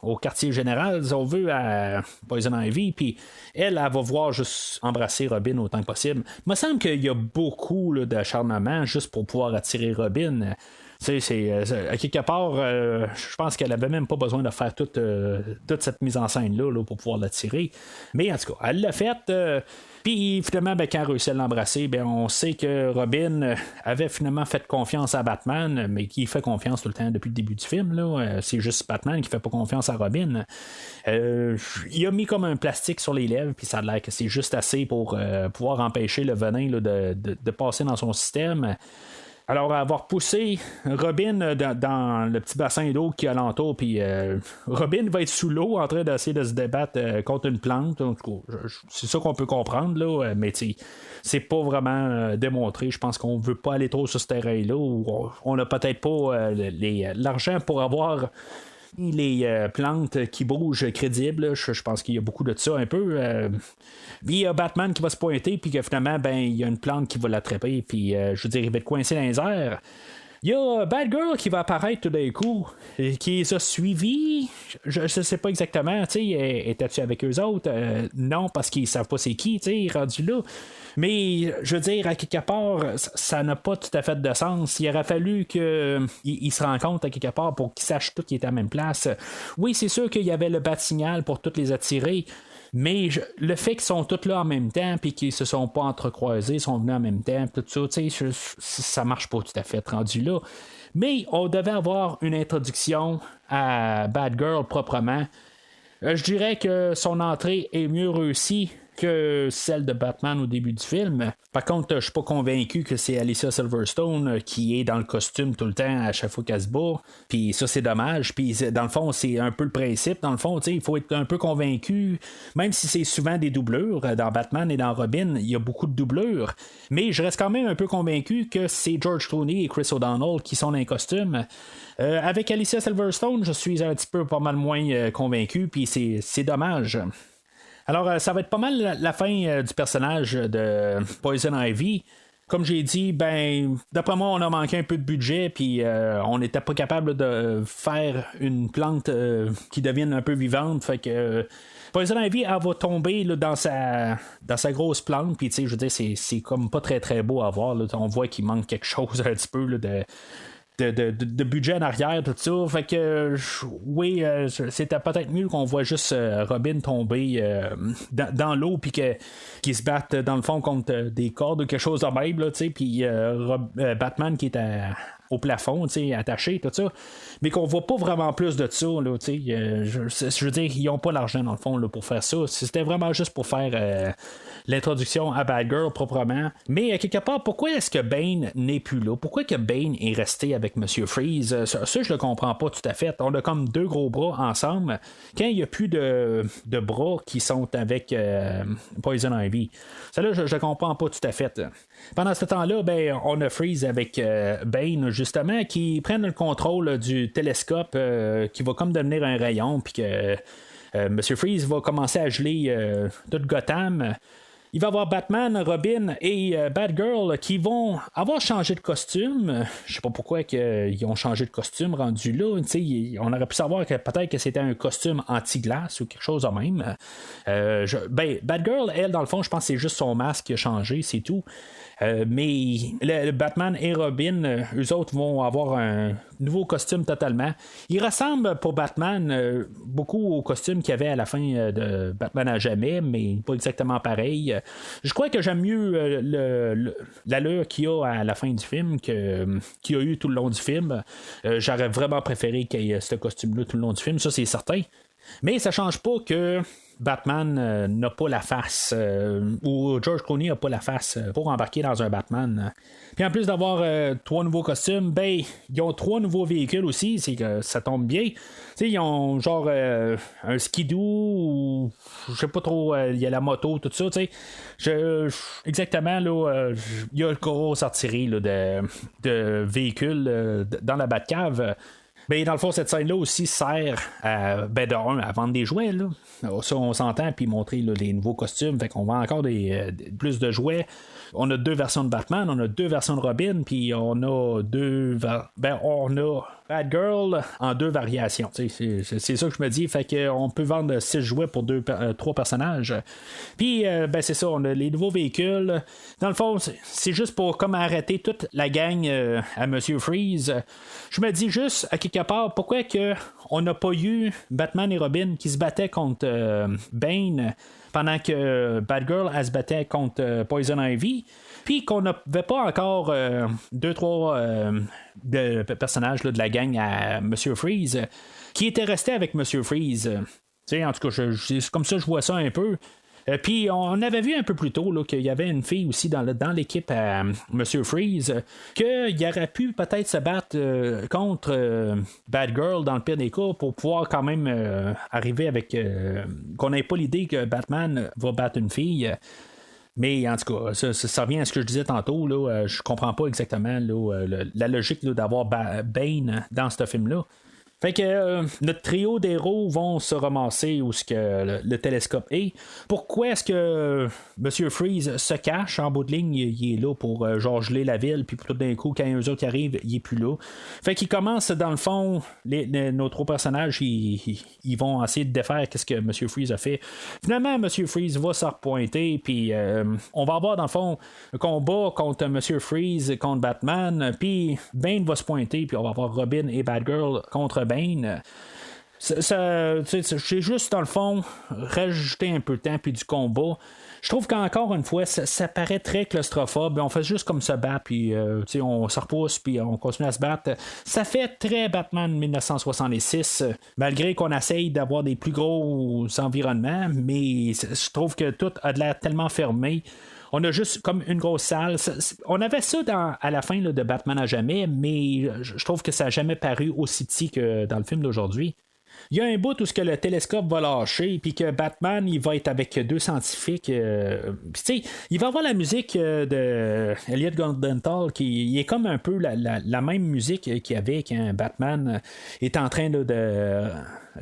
au quartier général, si on veut, à Poison Ivy, puis elle va voir juste embrasser Robin autant que possible. Il me semble qu'il y a beaucoup là, d'acharnement juste pour pouvoir attirer Robin. Tu sais, à quelque part, je pense qu'elle avait même pas besoin de faire toute cette mise en scène-là là, pour pouvoir l'attirer. Mais en tout cas, elle l'a fait. Puis finalement, ben, quand elle réussit à l'embrasser, ben, on sait que Robin avait finalement fait confiance à Batman, mais qui fait confiance tout le temps depuis le début du film. Là. C'est juste Batman qui fait pas confiance à Robin. Il a mis comme un plastique sur les lèvres, puis ça a l'air que c'est juste assez pour pouvoir empêcher le venin là, de passer dans son système. Alors, avoir poussé Robin dans le petit bassin d'eau qui est alentour, puis Robin va être sous l'eau en train d'essayer de se débattre contre une plante. En tout cas, c'est ça qu'on peut comprendre, là, mais c'est pas vraiment démontré. Je pense qu'on veut pas aller trop sur ce terrain-là, ou on n'a peut-être pas l'argent pour avoir les plantes qui bougent crédibles. Je pense qu'il y a beaucoup de ça un peu. Il y a Batman qui va se pointer, puis que finalement, ben, il y a une plante qui va l'attraper, puis je veux dire, il va être coincé dans les airs. Il y a Batgirl qui va apparaître tout d'un coup, qui les a suivis. Je ne sais pas exactement, tu sais, étais-tu avec eux autres? Non, parce qu'ils savent pas c'est qui, tu sais, rendu là. Mais, je veux dire, à quelque part, ça n'a pas tout à fait de sens. Il aurait fallu qu'ils se rencontrent à quelque part pour qu'ils sachent tout qu'ils étaient à la même place. Oui, c'est sûr qu'il y avait le bat-signal pour toutes les attirer. Mais le fait qu'ils sont tous là en même temps, puis qu'ils se sont pas entrecroisés, sont venus en même temps, tout ça, tu sais, ça marche pas tout à fait rendu là. Mais on devait avoir une introduction à Batgirl proprement. Je dirais que son entrée est mieux réussie que celle de Batman au début du film. Par contre, je suis pas convaincu que c'est Alicia Silverstone qui est dans le costume tout le temps à chaque fois qu'elle se bat. Puis ça, c'est dommage. Puis dans le fond, c'est un peu le principe. Dans le fond, il faut être un peu convaincu, même si c'est souvent des doublures. Dans Batman et dans Robin, il y a beaucoup de doublures. Mais je reste quand même un peu convaincu que c'est George Clooney et Chris O'Donnell qui sont dans les costumes. Avec Alicia Silverstone, je suis un petit peu pas mal moins convaincu. Puis c'est dommage. Alors, ça va être pas mal la fin du personnage de Poison Ivy. Comme j'ai dit, ben, d'après moi, on a manqué un peu de budget, puis on n'était pas capable de faire une plante qui devienne un peu vivante. Fait que Poison Ivy, elle va tomber là, dans sa grosse plante, puis tu sais, je veux dire, c'est comme pas très très beau à voir. Là. On voit qu'il manque quelque chose un petit peu là, de budget en arrière, tout ça. Fait que oui, c'était peut-être mieux qu'on voit juste Robin tomber dans l'eau puis qu'il se batte dans le fond contre des cordes ou quelque chose de même, là, puis Batman qui est au plafond, attaché, tout ça. Mais qu'on voit pas vraiment plus de ça, là, je veux dire, ils ont pas l'argent dans le fond là, pour faire ça. C'était vraiment juste pour faire l'introduction à Batgirl proprement. Mais à quelque part, pourquoi est-ce que Bane n'est plus là? Pourquoi que Bane est resté avec Monsieur Freeze? Ça, je le comprends pas tout à fait. On a comme deux gros bras ensemble. Quand il n'y a plus de bras qui sont avec Poison Ivy. Ça là, je le comprends pas tout à fait. Pendant ce temps-là, ben, on a Freeze avec Bane, justement, qui prennent le contrôle du télescope qui va comme devenir un rayon, puis que Monsieur Freeze va commencer à geler tout Gotham. Il va y avoir Batman, Robin et Batgirl qui vont avoir changé de costume. Je sais pas pourquoi ils ont changé de costume rendu là. On aurait pu savoir que peut-être que c'était un costume anti-glace ou quelque chose de même. Batgirl, elle, dans le fond, je pense que c'est juste son masque qui a changé, c'est tout. Mais le Batman et Robin, eux autres vont avoir un nouveau costume totalement. Il ressemble pour Batman beaucoup au costume qu'il y avait à la fin de Batman à jamais, mais pas exactement pareil. Je crois que j'aime mieux l'allure qu'il y a à la fin du film qu'il y a eu tout le long du film. J'aurais vraiment préféré qu'il y ait ce costume-là tout le long du film, ça c'est certain. Mais ça change pas que Batman n'a pas la face, ou George Clooney n'a pas la face pour embarquer dans un Batman. Puis en plus d'avoir 3 nouveaux costumes, ben, ils ont 3 nouveaux véhicules aussi, c'est que ça tombe bien. T'sais, ils ont genre un skidoo, ou je sais pas trop, il y a la moto, tout ça, tu sais. Exactement, là, il y a le gros artillerie là, de véhicules dans la Batcave. Ben, dans le fond, cette scène-là aussi sert à vendre des jouets. Là. Ça, on s'entend, puis montrer là, les nouveaux costumes. Fait qu'on vend encore plus de jouets. On a 2 versions de Batman, on a 2 versions de Robin, puis on a on a Batgirl en 2 variations. C'est ça que je me dis. Fait qu'on peut vendre 6 jouets pour 3 personnages. Puis, c'est ça, on a les nouveaux véhicules. Dans le fond, c'est juste pour comme arrêter toute la gang à Monsieur Freeze. Je me dis juste, à quelque part, pourquoi que on n'a pas eu Batman et Robin qui se battaient contre Bane pendant que Batgirl elle se battait contre Poison Ivy, puis qu'on n'avait pas encore 2-3 personnages là, de la gang à Monsieur Freeze qui étaient restés avec Monsieur Freeze. En tout cas, c'est comme ça que je vois ça un peu. Puis on avait vu un peu plus tôt là, qu'il y avait une fille aussi dans l'équipe à Monsieur Freeze qu'il aurait pu peut-être se battre contre Batgirl dans le pire des cas pour pouvoir quand même arriver avec qu'on n'ait pas l'idée que Batman va battre une fille. Mais en tout cas, ça revient à ce que je disais tantôt. Là, je comprends pas exactement là, la logique là, d'avoir Bane dans ce film-là. Fait que notre trio d'héros vont se ramasser où ce que le télescope est. Pourquoi est-ce que Monsieur Freeze se cache en bout de ligne? Il est là pour genre geler la ville, puis tout d'un coup, quand eux autres arrivent, il est plus là. Fait qu'il commence dans le fond, nos 3 personnages, ils vont essayer de défaire qu'est-ce que Monsieur Freeze a fait. Finalement, Monsieur Freeze va se repointer, puis on va avoir dans le fond un combat contre Monsieur Freeze contre Batman, puis Bane va se pointer, puis on va avoir Robin et Batgirl contre Bane. J'ai juste dans le fond rajouté un peu de temps puis du combat. Je trouve qu'encore une fois ça paraît très claustrophobe. On fait juste comme se battre puis on se repousse puis on continue à se battre. Ça fait très Batman 1966 malgré qu'on essaye d'avoir des plus gros environnements, mais je trouve que tout a de l'air tellement fermé. On a juste comme une grosse salle. On avait ça à la fin là, de Batman à jamais, mais je trouve que ça n'a jamais paru aussi petit que dans le film d'aujourd'hui. Il y a un bout où le télescope va lâcher, puis que Batman il va être avec 2 scientifiques. Il va avoir la musique de Elliot Goldenthal qui est comme un peu la même musique qu'il y avait quand Batman est en train là, de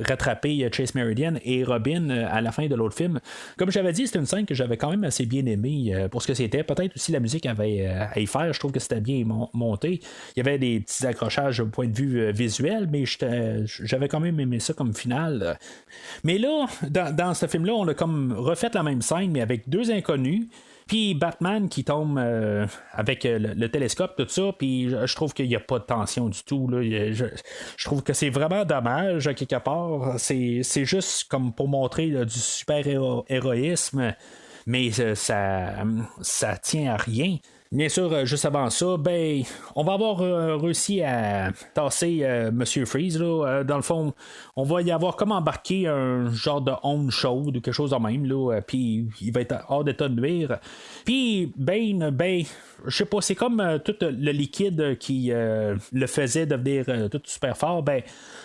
rattraper Chase Meridian et Robin à la fin de l'autre film. Comme j'avais dit, c'est une scène que j'avais quand même assez bien aimée pour ce que c'était. Peut-être aussi la musique avait à y faire. Je trouve que c'était bien monté. Il y avait des petits accrochages au point de vue visuel, mais j'avais quand même aimé ça comme finale. Mais là, dans ce film-là, on a comme refait la même scène, mais avec 2 inconnus. Puis Batman qui tombe avec le télescope, tout ça, puis je trouve qu'il n'y a pas de tension du tout. Là. Je trouve que c'est vraiment dommage, à quelque part. C'est juste comme pour montrer là, du super-héroïsme, mais ça tient à rien. Bien sûr, juste avant ça, on va avoir réussi à tasser Monsieur Freeze. Là. Dans le fond, on va y avoir comme embarqué un genre de onde chaude ou quelque chose de même. Puis il va être hors d'état de nuire. Puis Bane, je sais pas, c'est comme tout le liquide qui le faisait devenir tout super fort.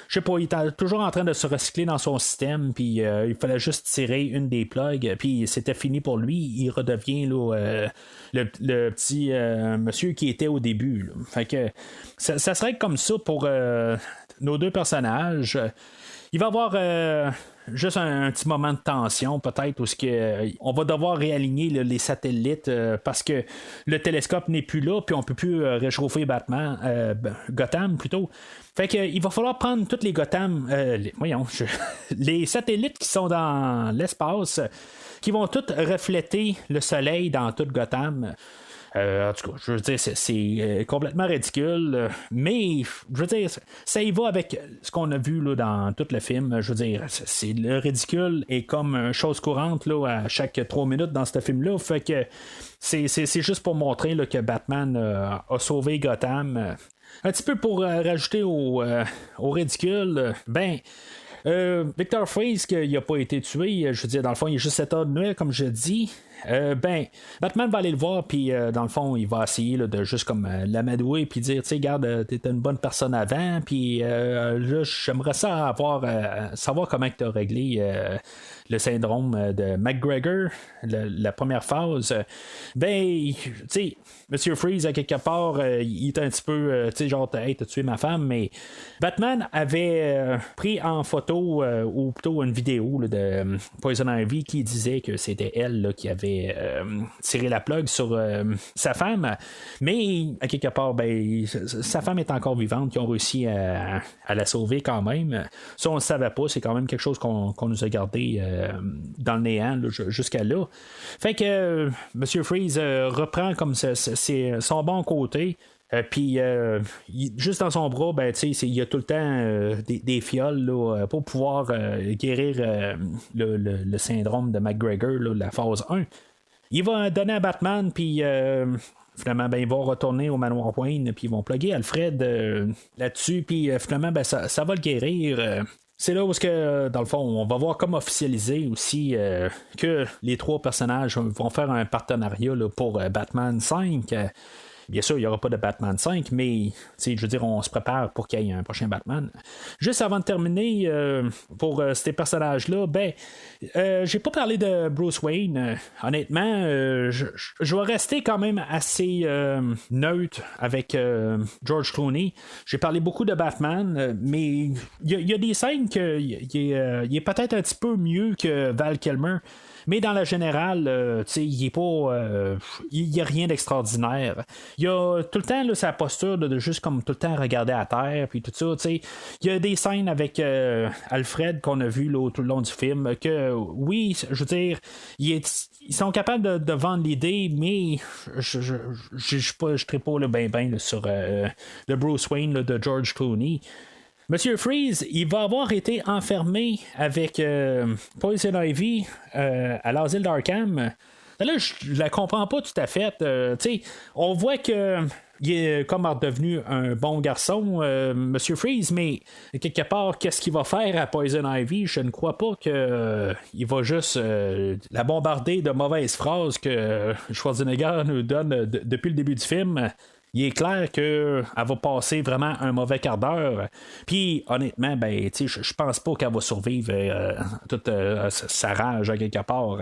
Je sais pas, il était toujours en train de se recycler dans son système, puis il fallait juste tirer une des plugs, puis c'était fini pour lui. Il redevient là, le petit monsieur qui était au début. Là. Fait que ça serait comme ça pour nos 2 personnages. Il va y avoir juste un petit moment de tension, peut-être, où on va devoir réaligner les satellites parce que le télescope n'est plus là, puis on peut plus réchauffer Gotham plutôt. Fait que il va falloir prendre toutes les Gotham, les satellites qui sont dans l'espace, qui vont tous refléter le soleil dans toute Gotham. En tout cas, je veux dire, c'est complètement ridicule, mais je veux dire, ça y va avec ce qu'on a vu là, dans tout le film. Je veux dire, le ridicule est comme une chose courante là, à chaque 3 minutes dans ce film-là. Fait que c'est juste pour montrer là, que Batman a sauvé Gotham. Un petit peu pour rajouter au ridicule, Victor Freeze, qu'il n'a pas été tué, je veux dire, dans le fond, il est juste 7 heures de nuit, comme je dis. Batman va aller le voir, puis dans le fond, il va essayer là, de juste comme l'amadouer, puis dire, tu sais, regarde, t'étais une bonne personne avant, puis là, j'aimerais ça savoir comment tu as réglé le syndrome de McGregor, la première phase. Tu sais, Monsieur Freeze, à quelque part, il est un petit peu, tu sais, genre, hey, t'as tué ma femme, mais Batman avait pris en photo, ou plutôt une vidéo là, de Poison Ivy qui disait que c'était elle là, qui avait tiré la plug sur sa femme, mais à quelque part, sa femme est encore vivante, ils ont réussi à la sauver quand même. Ça, on ne savait pas, c'est quand même quelque chose qu'on nous a gardé dans le néant là, jusqu'à là. Fait que Monsieur Freeze reprend comme c'est son bon côté. Puis juste dans son bras, il y a tout le temps des fioles là, pour pouvoir guérir le syndrome de McGregor, là, la phase 1. Il va donner à Batman, puis finalement, ils vont retourner au manoir Wayne, puis ils vont plugger Alfred là-dessus, puis finalement, ça va le guérir. C'est là où, dans le fond, on va voir comme officialiser aussi que les 3 personnages vont faire un partenariat là, pour Batman 5. Bien sûr, il n'y aura pas de Batman 5, mais je veux dire, on se prépare pour qu'il y ait un prochain Batman. Juste avant de terminer, pour ces personnages-là, j'ai pas parlé de Bruce Wayne. Honnêtement, je vais rester quand même assez neutre avec George Clooney. J'ai parlé beaucoup de Batman, mais il y a des scènes qu'il est peut-être un petit peu mieux que Val Kilmer. Mais dans la générale, il est pas. Il n'y a rien d'extraordinaire. Il y a tout le temps là, sa posture de juste comme tout le temps regarder à terre, puis tout ça. Il y a des scènes avec Alfred qu'on a vu là, tout le long du film. Que oui, je veux dire, ils sont capables de vendre l'idée, mais je ne traite pas le ben sur le Bruce Wayne là, de George Clooney. Monsieur Freeze, il va avoir été enfermé avec Poison Ivy à l'asile d'Arkham. Là, je la comprends pas tout à fait. On voit que il est comme redevenu un bon garçon, Monsieur Freeze, mais quelque part, qu'est-ce qu'il va faire à Poison Ivy? Je ne crois pas qu'il va juste la bombarder de mauvaises phrases que Schwarzenegger nous donne depuis le début du film. Il est clair qu'elle va passer vraiment un mauvais quart d'heure. Puis, honnêtement, je pense pas qu'elle va survivre toute sa rage à quelque part.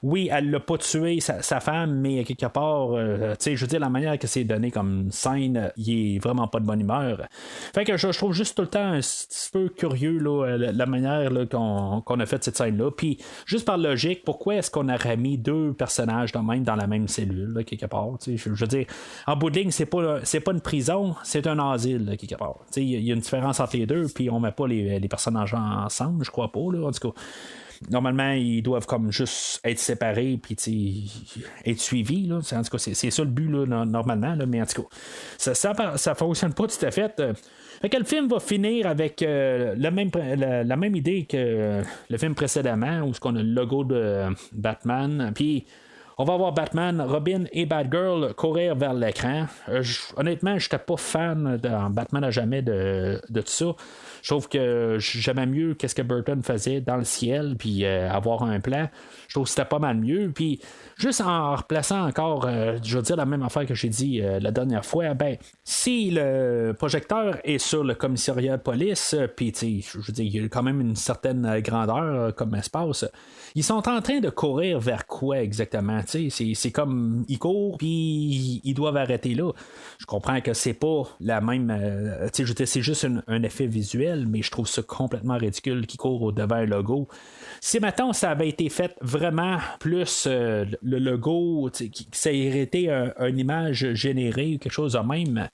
Oui, elle l'a pas tué, sa femme, mais à quelque part, je veux dire, la manière que c'est donné comme scène, il est vraiment pas de bonne humeur. Fait que je trouve juste tout le temps un petit peu curieux là, la manière là, qu'on a fait cette scène-là. Puis, juste par logique, pourquoi est-ce qu'on aurait mis 2 personnages dans la même cellule, là, quelque part? Je veux dire, en bout de ligne, c'est pas une prison, c'est un asile là, quelque part. Il y a une différence entre les deux, puis on met pas les personnages ensemble, je crois pas, là, en tout cas. Normalement, ils doivent comme juste être séparés puis être suivis. Là. En tout cas, c'est ça le but là, normalement, là, mais en tout cas, ça fonctionne pas tout à fait. Fait que le film va finir avec la même idée que le film précédemment, où on a le logo de Batman, puis on va voir Batman, Robin et Batgirl courir vers l'écran. Honnêtement, je n'étais pas fan de Batman à jamais de tout ça. Je trouve que j'aimais mieux qu'est-ce que Burton faisait dans le ciel, puis avoir un plan. Je trouve que c'était pas mal mieux. Puis juste en replaçant encore, je veux dire la même affaire que j'ai dit la dernière fois, si le projecteur est sur le commissariat de police, puis je veux dire, il y a quand même une certaine grandeur comme espace. Ils sont en train de courir vers quoi exactement? C'est comme ils courent puis ils doivent arrêter là. Je comprends que c'est pas la même. Je veux dire, c'est juste un effet visuel, mais je trouve ça complètement ridicule qu'ils courent au-devant un logo. Si maintenant ça avait été fait vraiment plus le logo, que ça aurait été une image générée ou quelque chose de même.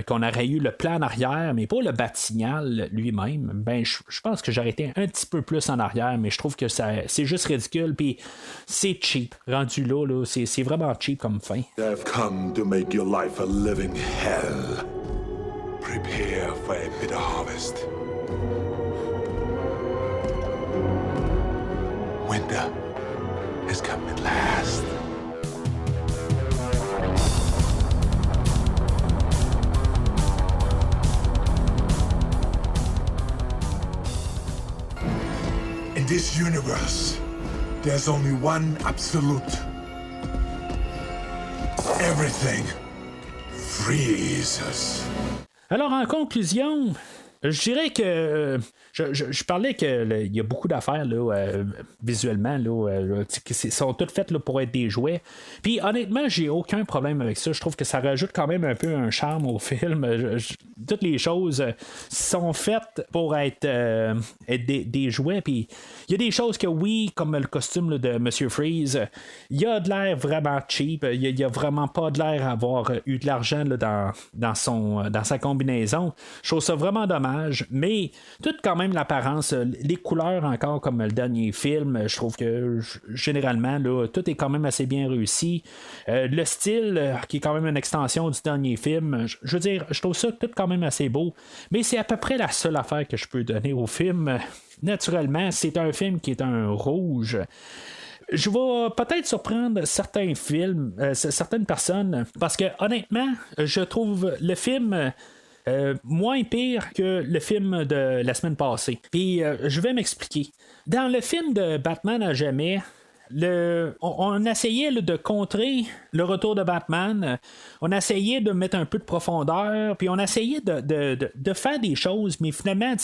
qu'on aurait eu le plan en arrière, mais pas le Bat-Signal lui-même, ben je pense que j'aurais été un petit peu plus en arrière, mais je trouve que c'est juste ridicule, puis c'est cheap. Rendu là, c'est vraiment cheap comme fin. I've come to make your life a living hell. Prepare for a bitter harvest. Winter has come at last. In this universe, there's only one absolute. Everything freezes. Alors, en conclusion, je dirais que je parlais qu'il y a beaucoup d'affaires là, visuellement là, qui sont toutes faites là, pour être des jouets. Puis honnêtement, j'ai aucun problème avec ça. Je trouve que ça rajoute quand même un peu un charme au film. Toutes les choses sont faites pour être des jouets. Puis il y a des choses que oui, comme le costume là, de Monsieur Freeze, il y a de l'air vraiment cheap. Il y a vraiment pas de l'air à avoir eu de l'argent là, dans sa combinaison. Je trouve ça vraiment dommage. Mais tout quand même l'apparence, les couleurs encore comme le dernier film, je trouve que généralement là, tout est quand même assez bien réussi. Le style qui est quand même une extension du dernier film, je veux dire, je trouve ça tout quand même assez beau, mais c'est à peu près la seule affaire que je peux donner au film. Naturellement, c'est un film qui est un rouge. Je vais peut-être surprendre certains films, certaines personnes, parce que honnêtement, je trouve le film moins pire que le film de la semaine passée. Puis je vais m'expliquer. Dans le film de Batman à jamais, on essayait là, de contrer le retour de Batman, on essayait de mettre un peu de profondeur, puis on essayait de faire des choses, mais finalement,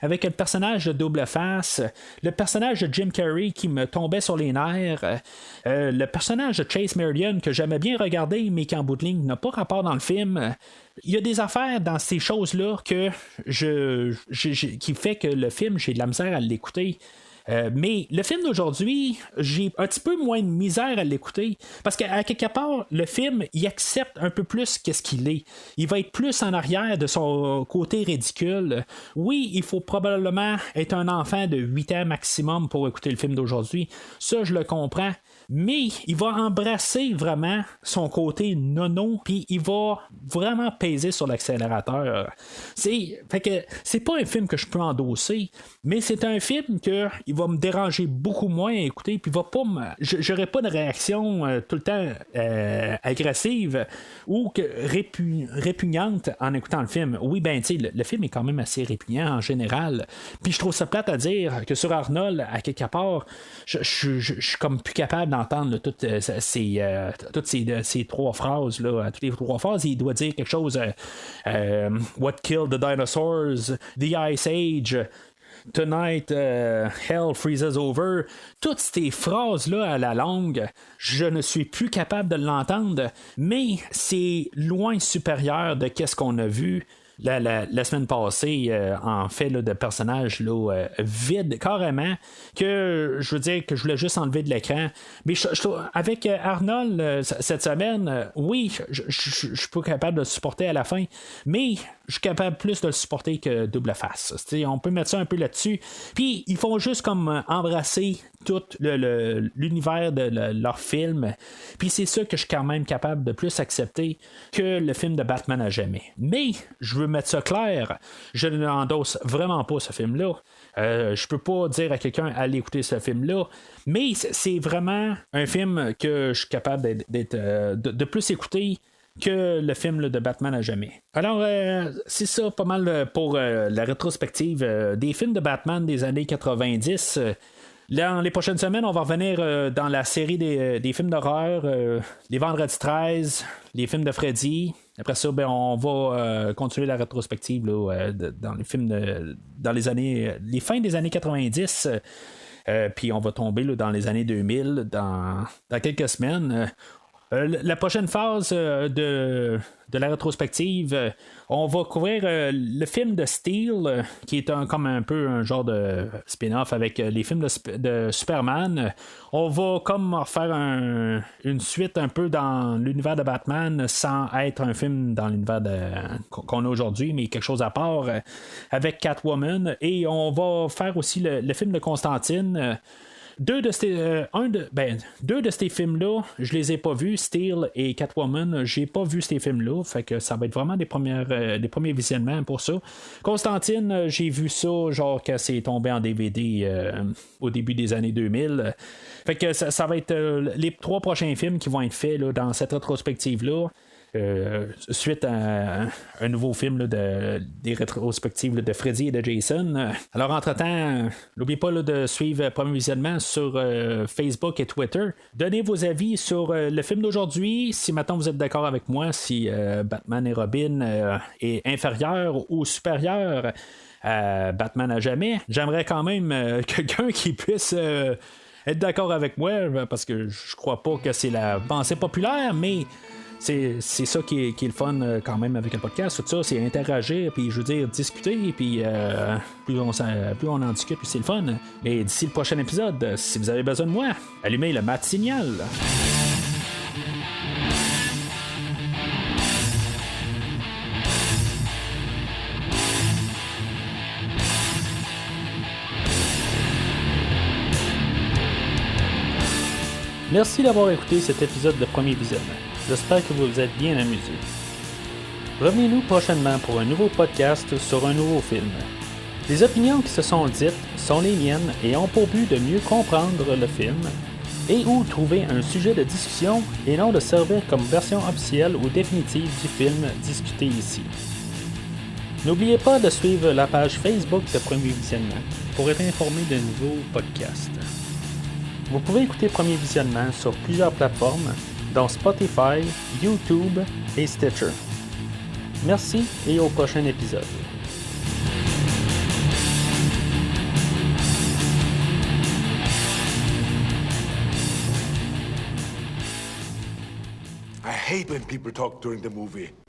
avec le personnage de Double Face, le personnage de Jim Carrey qui me tombait sur les nerfs, le personnage de Chase Meridian que j'aimais bien regarder, mais qui en bout de ligne n'a pas rapport dans le film. Il y a des affaires dans ces choses-là que qui fait que le film, j'ai de la misère à l'écouter. Mais le film d'aujourd'hui, j'ai un petit peu moins de misère à l'écouter parce qu'à quelque part, le film, il accepte un peu plus qu'est-ce qu'il est. Il va être plus en arrière de son côté ridicule. Oui, il faut probablement être un enfant de 8 ans maximum pour écouter le film d'aujourd'hui. Ça, je le comprends. Mais il va embrasser vraiment son côté nono, puis il va vraiment peser sur l'accélérateur. Fait que c'est pas un film que je peux endosser, mais c'est un film que il va me déranger beaucoup moins à écouter, puis va pas j'aurai pas de réaction tout le temps agressive ou répugnante en écoutant le film. Oui, ben tu sais, le film est quand même assez répugnant en général. Puis je trouve ça plate à dire que sur Arnold, à quelque part, je suis comme plus capable d'entendre là, toutes ces trois phrases là, toutes les trois phrases, il doit dire quelque chose What killed the dinosaurs, the Ice Age, Tonight, Hell freezes over. Toutes ces phrases-là à la longue, je ne suis plus capable de l'entendre, mais c'est loin supérieur de qu'est-ce qu'on a vu la semaine passée, en fait, là, de personnages là, vides, carrément, que je veux dire que je voulais juste enlever de l'écran. Mais avec Arnold, cette semaine, oui, je suis pas capable de le supporter à la fin, mais je suis capable plus de le supporter que Double Face. On peut mettre ça un peu là-dessus. Puis, ils font juste comme embrasser tout l'univers de leur film. Puis, c'est ça que je suis quand même capable de plus accepter que le film de Batman à jamais. Mais, je veux mettre ça clair, je n'endosse vraiment pas ce film-là. Je peux pas dire à quelqu'un allez écouter ce film-là, mais c'est vraiment un film que je suis capable de plus écouter que le film de Batman à jamais. Alors, c'est ça pas mal pour la rétrospective des films de Batman des années 90. Dans les prochaines semaines, on va revenir dans la série des films d'horreur, les Vendredi 13, les films de Freddy. Après ça, ben, on va continuer la rétrospective là, dans les films dans les fins des années 90. Puis on va tomber là, dans les années 2000 dans quelques semaines. La prochaine phase de la rétrospective, on va couvrir le film de Steel, qui est comme un peu un genre de spin-off avec les films de Superman. On va comme refaire une suite un peu dans l'univers de Batman sans être un film dans l'univers qu'on a aujourd'hui, mais quelque chose à part avec Catwoman. Et on va faire aussi le film de Constantine. Deux de ces films-là, je les ai pas vus, Steel et Catwoman, j'ai pas vu ces films-là, fait que ça va être vraiment des premiers visionnements pour ça. Constantine, j'ai vu ça genre quand c'est tombé en DVD au début des années 2000. Fait que ça va être les 3 prochains films qui vont être faits là, dans cette rétrospective-là. Suite à un nouveau film des rétrospectives de Freddy et de Jason. Alors, entre-temps, n'oubliez pas de suivre Premier Visionnement sur Facebook et Twitter. Donnez vos avis sur le film d'aujourd'hui. Si maintenant vous êtes d'accord avec moi, si Batman et Robin est inférieur ou supérieur à Batman à jamais, j'aimerais quand même quelqu'un qui puisse être d'accord avec moi, parce que je crois pas que c'est la pensée populaire, mais c'est ça qui est le fun quand même avec le podcast. Tout ça, c'est interagir, puis je veux dire, discuter, puis plus on en discute, plus c'est le fun. Mais d'ici le prochain épisode, si vous avez besoin de moi, allumez le mat signal. Merci d'avoir écouté cet épisode de Premier Visionnement. J'espère que vous vous êtes bien amusés. Revenez-nous prochainement pour un nouveau podcast sur un nouveau film. Les opinions qui se sont dites sont les miennes et ont pour but de mieux comprendre le film et ou trouver un sujet de discussion et non de servir comme version officielle ou définitive du film discuté ici. N'oubliez pas de suivre la page Facebook de Premier Visionnement pour être informé de nouveaux podcasts. Vous pouvez écouter Premier Visionnement sur plusieurs plateformes, dont Spotify, YouTube et Stitcher. Merci et au prochain épisode. I hate when people talk during the movie.